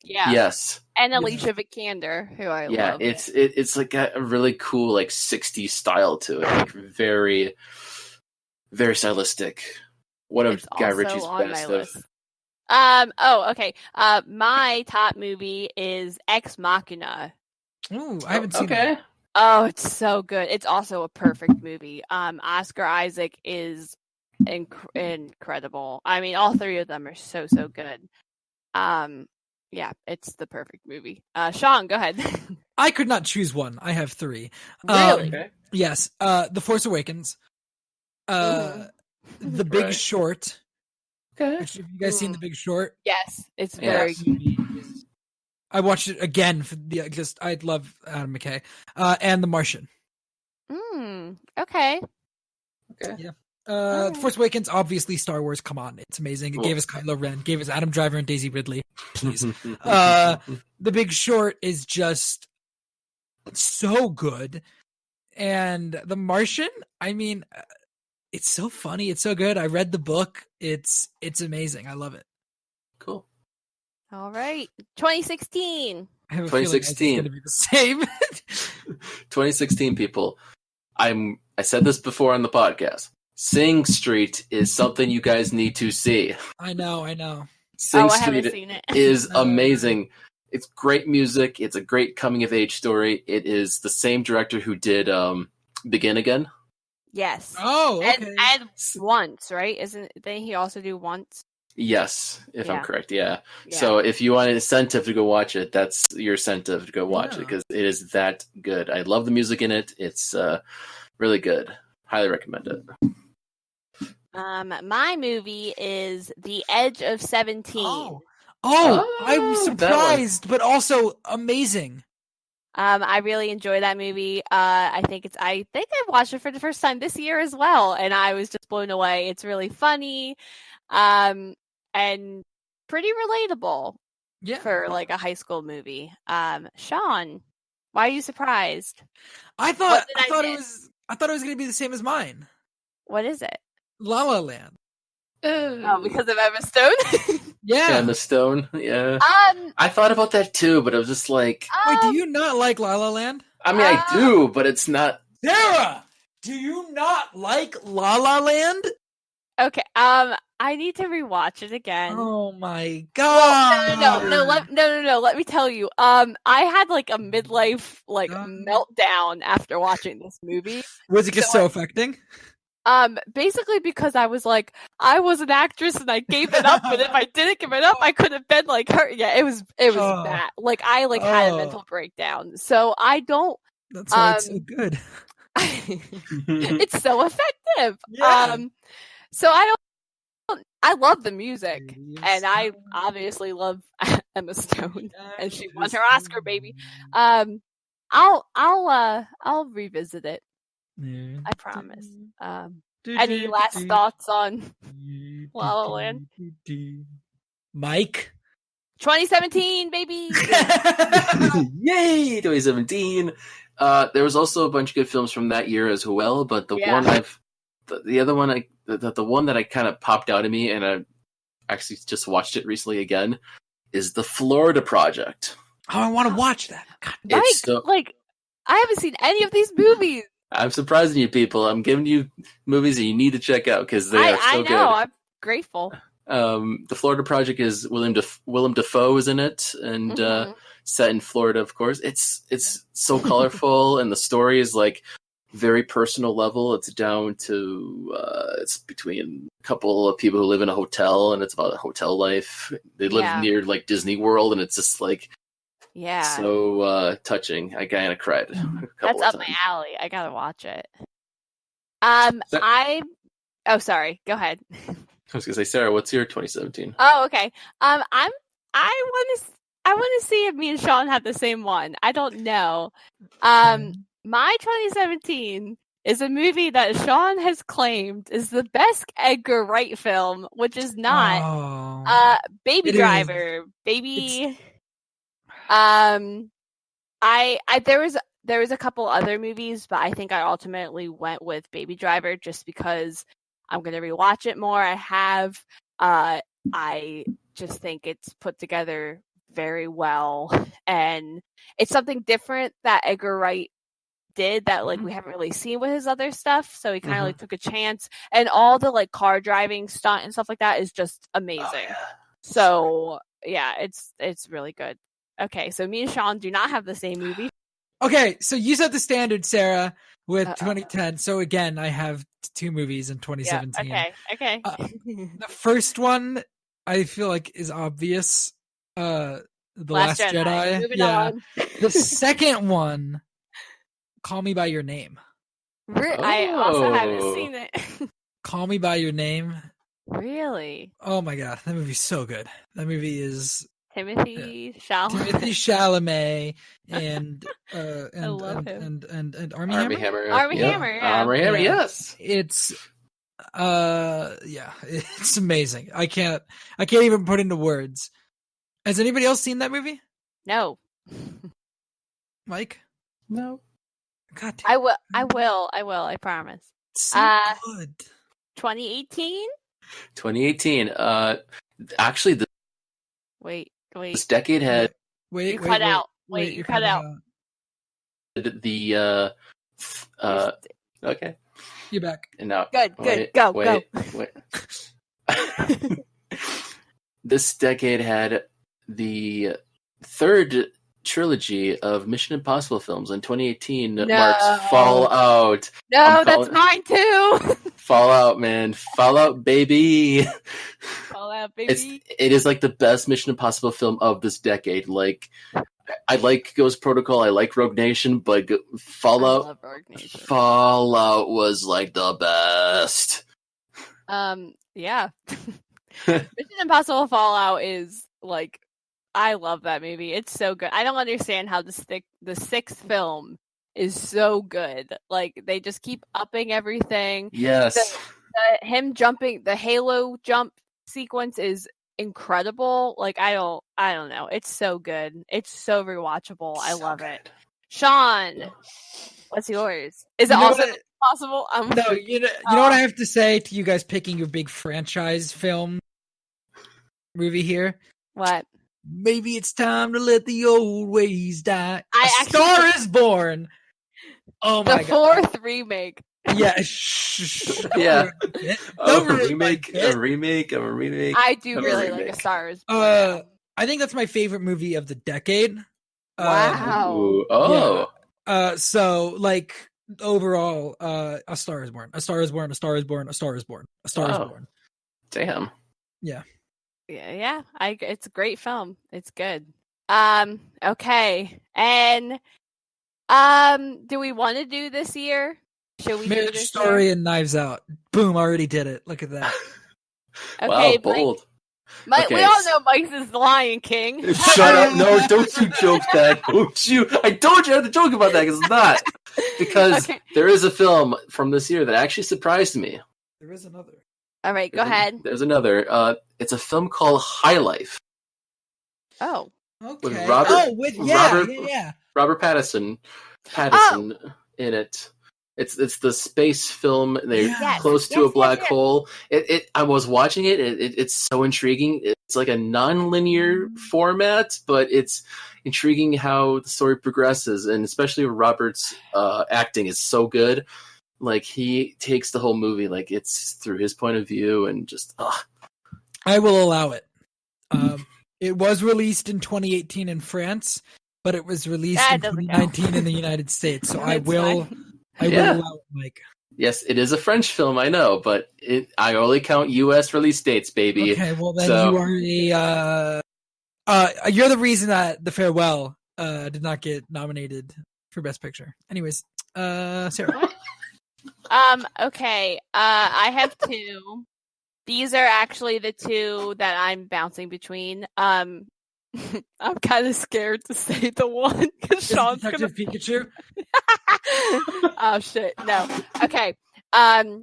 Yeah.
Yes.
And Alicia Vikander, who I love.
Yeah, it's like got a really cool like 60s style to it. Like very, very stylistic. One of Guy Ritchie's best of.
Okay. My top movie is Ex Machina.
Ooh, I haven't seen it.
Oh, it's so good. It's also a perfect movie. Oscar Isaac is incredible. I mean, all three of them are so good. Yeah, it's the perfect movie. Shawn, go ahead.
I could not choose one. I have three.
Really?
Yes. The Force Awakens. The Big Short.
Okay.
Have you guys seen The Big Short?
Yes, it's very good.
I watched it again for I love Adam McKay. And The Martian.
Okay.
Yeah. Force Awakens, obviously Star Wars, come on. It's amazing. It gave us Kylo Ren, gave us Adam Driver and Daisy Ridley. Please. The Big Short is just so good. And The Martian, I mean, it's so funny. It's so good. I read the book. It's amazing. I love it.
Cool.
All right. 2016.
I have a 2016. It's going to be the same.
2016, people. I said this before on the podcast. Sing Street is something you guys need to see.
I know.
Sing Street is amazing. It's great music. It's a great coming of age story. It is the same director who did Begin Again.
Yes.
Oh, okay.
And Once, right? Didn't he also do Once?
Yes, if I'm correct. Yeah. So if you want an incentive to go watch it, that's your incentive to go watch it because it is that good. I love the music in it. It's really good. Highly recommend it.
My movie is The Edge of 17.
I'm surprised, but also amazing.
I really enjoy that movie. I think I watched it for the first time this year as well, and I was just blown away. It's really funny, and pretty relatable.
Yeah.
For like a high school movie. Shawn, why are you surprised?
I thought it was going to be the same as mine.
What is it?
La La Land.
Oh, because of Emma Stone?
Yeah.
Emma Stone, yeah. I thought about that too, but I was just like...
Wait, do you not like La La Land?
I mean, I do, but it's not...
Sara! Do you not like La La Land?
Okay, I need to rewatch it again.
Oh my god!
Well, no. Let me tell you. I had like a midlife meltdown after watching this movie.
Was it just so affecting?
Basically because I was like, I was an actress and I gave it up, but if I didn't give it up, I could have been like her. Yeah, it was bad. Like I had a mental breakdown. So I don't.
That's why it's so good.
It's so effective.
Yeah.
So I don't I love the music, and I obviously love Emma Stone, and she won her Oscar, baby. I'll revisit it. I promise. Any last thoughts on La La Land?
Mike?
2017, baby!
Yay, 2017. There was also a bunch of good films from that year as well, but the one that I kind of popped out at me, and I actually just watched it recently again, is The Florida Project.
Oh, I want to watch that. God.
Mike, I haven't seen any of these movies.
I'm surprising you people. I'm giving you movies that you need to check out because they are so good. I know.
I'm grateful.
The Florida Project is Willem Dafoe is in it, and set in Florida, of course. It's so colorful, and the story is like very personal level. It's down to it's between a couple of people who live in a hotel, and it's about a hotel life. They live near like Disney World, and it's just like so touching. I kind of cried.
That's up my alley. I gotta watch it. Sorry. Go ahead.
I was gonna say, Sarah, what's your 2017?
Oh, okay. I want to see if me and Shawn have the same one. I don't know. My 2017 is a movie that Shawn has claimed is the best Edgar Wright film, which is not. Baby Driver, baby. There was a couple other movies, but I think I ultimately went with Baby Driver just because I'm gonna rewatch it more. I just think it's put together very well, and it's something different that Edgar Wright did that like we haven't really seen with his other stuff. So he kind of like took a chance, and all the like car driving stunt and stuff like that is just amazing. Oh, yeah. So yeah, it's really good. Okay, so me and Shawn do not have the same movie.
Okay, so you set the standard, Sarah, with 2010. So again, I have two movies in 2017.
Yeah, okay.
The first one I feel like is obvious. The Last Jedi.
Moving on.
The second one, Call Me by Your Name.
I also haven't seen it.
Call Me by Your Name.
Really?
Oh my god, that movie's so good. That movie is
Timothy
Chalamet and
I love him.
and
Armie
Hammer.
Armie Hammer,
yes.
It's it's amazing. I can't even put into words. Has anybody else seen that movie?
No.
Mike?
No.
God damn.
I will, I promise.
It's so good.
2018?
2018. Actually
Wait.
This decade had
you cut out.
The okay.
You're back.
And now
good. Go.
This decade had the third trilogy of Mission Impossible films. In 2018 marks Fallout.
No, that's mine too.
Fallout, man. Fallout, baby.
Fallout, baby.
It is like the best Mission Impossible film of this decade. Like, I like Ghost Protocol, I like Rogue Nation, but Fallout,
I love Rogue Nation.
Fallout was like the best.
Yeah. Mission Impossible Fallout is like, I love that movie. It's so good. I don't understand how the sixth film is so good. Like, they just keep upping everything.
Yes.
Him jumping, the Halo jump sequence is incredible. Like, I don't know. It's so good. It's so rewatchable. I love it. Shawn, what's yours? Is it also possible?
No, you know what I have to say to you guys picking your big franchise film movie here?
What?
Maybe it's time to let the old ways die. Star is Born. Oh my god.
The fourth remake.
Yeah.
Yeah. A remake.
I do really like A Star is Born.
I think that's my favorite movie of the decade.
Wow.
Yeah.
So like overall, A Star is Born. A Star is Born. A Star is Born. A Star is Born. A Star is Born.
Damn.
Yeah.
Yeah. It's a great film. It's good. Okay. And do we want to do this year? Should we
Marriage Story and Knives Out? Boom! Already did it. Look at that.
Okay,
Wow, bold.
Mike,
Okay.
we all know Mike's is the Lion King.
Shut up! No, don't you joke that. Don't you? I told you I had to joke about that because it's not. Because there is a film from this year that actually surprised me.
There is another.
All right, go ahead.
There's another. It's a film called High Life.
Oh.
Okay.
With Robert Pattinson in it. It's the space film. They're close to a black hole. I was watching it. It's so intriguing. It's like a non-linear format, but it's intriguing how the story progresses, and especially Robert's acting is so good. Like he takes the whole movie like it's through his point of view, and just.
I will allow it. It was released in 2018 in France, but it was released in 2019 in the United States. So I will allow it, Mike.
Yes, it is a French film, I know, but I only count U.S. release dates, baby.
Okay, well then you are you're the reason that The Farewell did not get nominated for Best Picture. Anyways, Sarah.
Okay. I have two. These are actually the two that I'm bouncing between. I'm kind of scared to say the one because Shawn's gonna
Pikachu.
Oh shit! No. Okay. I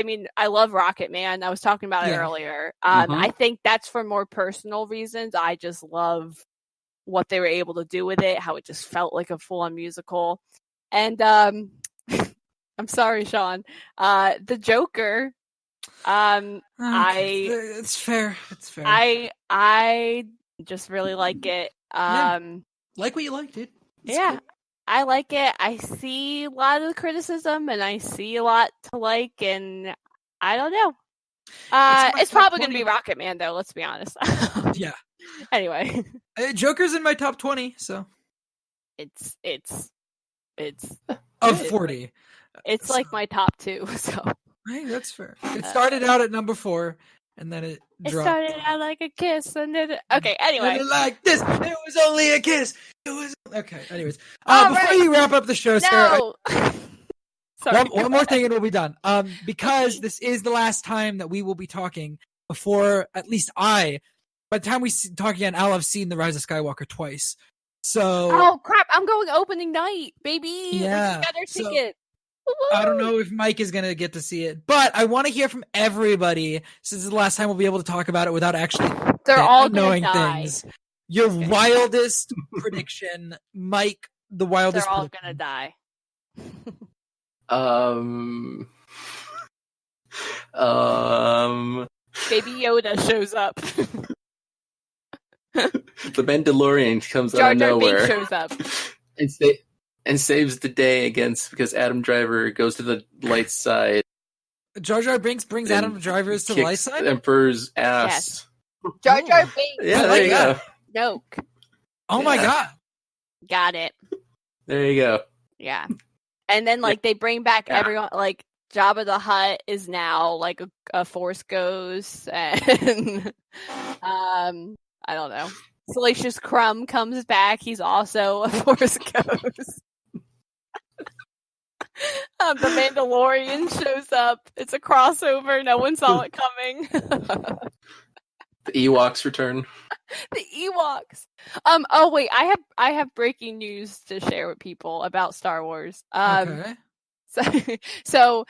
mean, I love Rocket Man. I was talking about it earlier. I think that's for more personal reasons. I just love what they were able to do with it. How it just felt like a full-on musical. And I'm sorry, Shawn. The Joker.
It's fair. It's fair.
I just really like it.
Like what you like, dude. It's cool.
I like it. I see a lot of the criticism, and I see a lot to like, and I don't know. It's probably going to be Rocket Man, though. Let's be honest.
Yeah.
Anyway,
Joker's in my top 20, so
it's
of 40.
It's like my top 2. So
hey, that's fair. It started out at number 4, and then it dropped.
It started out like a kiss, and then okay. Anyway,
like this, it was only a kiss. It was okay. Anyways, before you wrap up the show, Sarah,
sorry.
One more thing, and we'll be done. Because this is the last time that we will be talking before, at least by the time we talk again, I'll have seen The Rise of Skywalker twice. So,
oh crap! I'm going opening night, baby.
Yeah,
we got our ticket.
I don't know if Mike is going to get to see it, but I want to hear from everybody since it's the last time we'll be able to talk about it without actually knowing things. Your wildest prediction, Mike, the wildest
They're all
prediction.
going
to die.
Baby Yoda shows up.
The Mandalorian comes
Jar
out
Jar
of nowhere.
Binks shows up.
And saves the day because Adam Driver goes to the light side.
Jar Jar Binks brings Adam Driver to the light side?
The Emperor's ass.
Yes. Jar Jar Binks.
Yeah, there you go.
Joke.
Oh my god.
Got it.
There you go.
Yeah. And then they bring back everyone, Jabba the Hutt is now like a Force Ghost, and I don't know. Salacious Crumb comes back. He's also a Force Ghost. The Mandalorian shows up. It's a crossover. No one saw it coming.
The Ewoks return.
The Ewoks. Oh wait, I have breaking news to share with people about Star Wars.
Okay.
So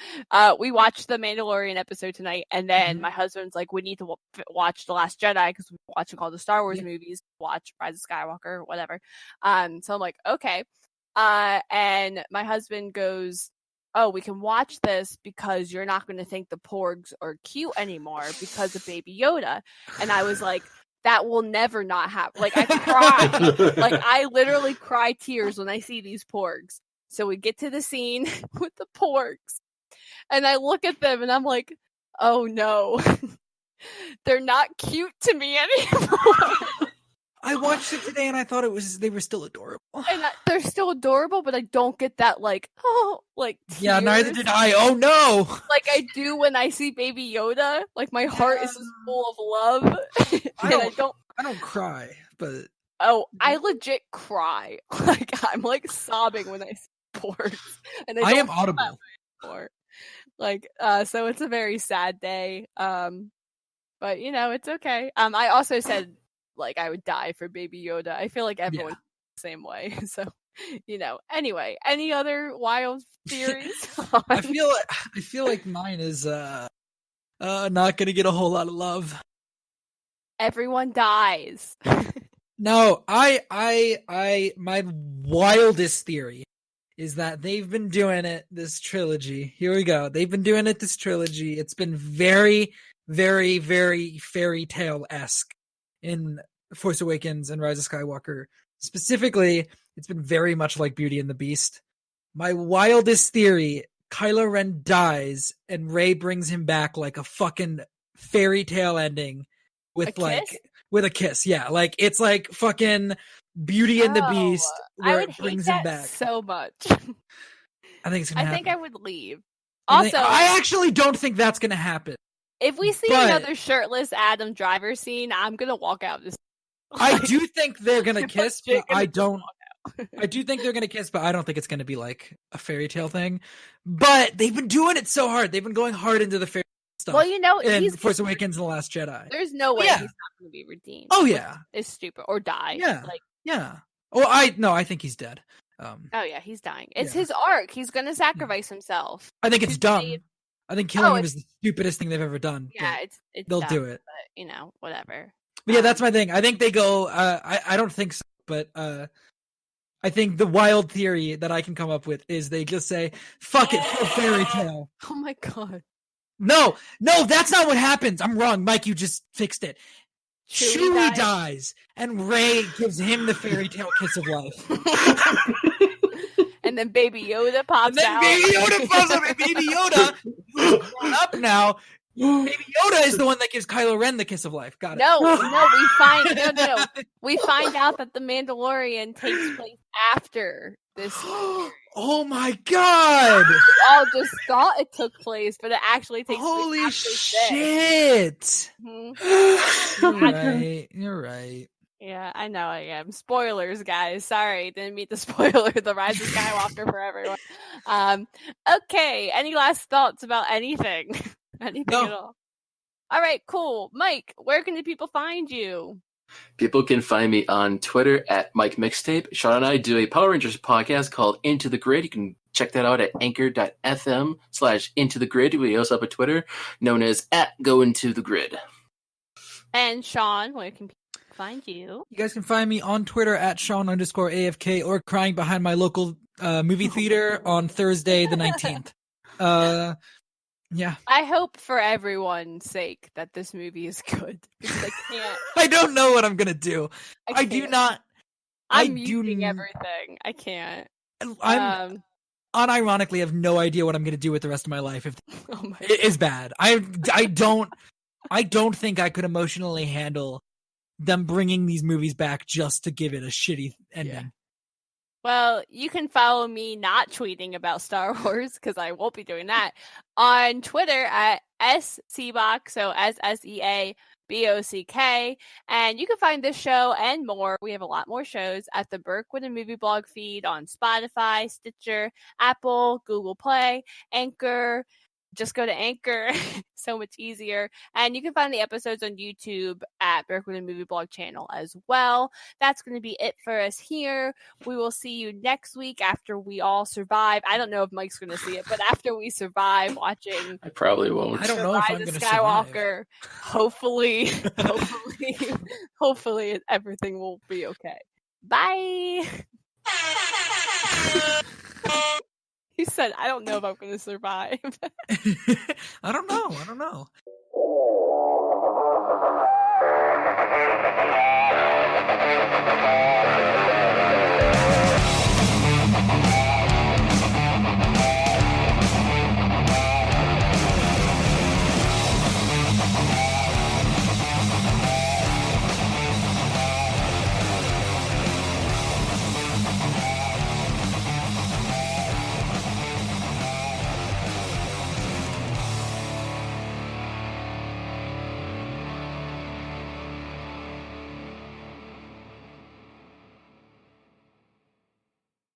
we watched the Mandalorian episode tonight, and then my husband's like, we need to watch The Last Jedi because we're watching all the Star Wars movies, watch Rise of Skywalker, whatever. So I'm like, okay. And my husband goes, oh, we can watch this because you're not going to think the Porgs are cute anymore because of Baby Yoda. And I was like, that will never not happen. I cry. I literally cry tears when I see these Porgs. So we get to the scene with the Porgs, and I look at them and I'm like, oh no, they're not cute to me anymore.
I watched it today and I thought they were still adorable.
And they're still adorable, but I don't get that tears.
Yeah, neither did I. Oh no.
Like I do when I see Baby Yoda. My heart is just full of love. I
don't cry, but
I legit cry. I'm sobbing when I see Porgs. And
I am audible.
So it's a very sad day. But it's okay. I also said I would die for Baby Yoda. I feel like everyone's the same way. So, anyway, any other wild theories?
I feel like mine is not gonna get a whole lot of love.
Everyone dies.
No, my wildest theory is that they've been doing it this trilogy. Here we go. They've been doing it this trilogy. It's been very, very, very fairy tale-esque in Force Awakens and Rise of Skywalker. Specifically, it's been very much like Beauty and the Beast. My wildest theory, Kylo Ren dies and Rey brings him back like a fucking fairy tale ending with a kiss. Yeah, it's like fucking Beauty and the Beast where it brings him back
so much.
I think it's gonna happen.
I think I would leave. Also,
I actually don't think that's gonna happen.
If we see another shirtless Adam Driver scene, I'm gonna walk out this.
I do think they're gonna kiss, but I don't. I do think they're gonna kiss, but I don't think it's gonna be like a fairy tale thing. But they've been doing it so hard. They've been going hard into the fairy stuff.
Well,
in Force Awakens and The Last Jedi.
There's no way he's not gonna be redeemed.
Oh yeah,
it's stupid or die.
Yeah, yeah. Oh, I think he's dead.
Oh yeah, he's dying. It's his arc. He's gonna sacrifice himself.
I think it's dumb. I think killing him is the stupidest thing they've ever done.
Yeah, it's
they'll
dumb,
do it.
But whatever.
But yeah, that's my thing. I think they go. I don't think so, but I think the wild theory that I can come up with is they just say, "Fuck it for a fairy tale."
Oh my god.
No, that's not what happens. I'm wrong, Mike. You just fixed it. Chewie dies, and Rey gives him the fairy tale kiss of life.
And then Baby Yoda pops out.
Baby Yoda pops up, and Baby Yoda, who's grown up now, Baby Yoda is the one that gives Kylo Ren the kiss of life. Got it.
No, we find out that the Mandalorian takes place after this.
Oh my god!
We all just thought it took place, but it actually takes place.
Holy shit!
Mm-hmm.
You're right.
Yeah, I know I am. Spoilers, guys. Sorry, didn't mean to spoiler The Rise of Skywalker for everyone. Okay, any last thoughts about anything? Anything at all? All right, cool. Mike, where can the people find you?
People can find me on Twitter at Mike Mixtape. Shawn and I do a Power Rangers podcast called Into the Grid. You can check that out at anchor.fm/Into the Grid. We also have a Twitter known as @GoIntoTheGrid.
And Shawn, where can people find you?
You guys can find me on Twitter at Shawn_AFK or crying behind my local movie theater on Thursday the 19th. Yeah.
I hope for everyone's sake that this movie is good. Because I can't.
I don't know what I'm gonna do. I do not.
I'm muting everything. I can't.
I'm unironically have no idea what I'm gonna do with the rest of my life. If it is bad, I don't think I could emotionally handle them bringing these movies back just to give it a shitty ending. Yeah.
Well, you can follow me not tweeting about Star Wars, because I won't be doing that, on Twitter at SCBOC, so SSEABOCK. And you can find this show and more. We have a lot more shows at the Merc with a Movie Blog feed on Spotify, Stitcher, Apple, Google Play, Anchor. Just go to Anchor. So much easier. And you can find the episodes on YouTube at Merc with a Movie Blog channel as well. That's going to be it for us here. We will see you next week after we all survive. I don't know if Mike's going to see it, but after we survive watching...
I probably won't.
I don't know if I'm going to Skywalker.
Hopefully everything will be okay. Bye! He said, I don't know if I'm going to survive.
I don't know.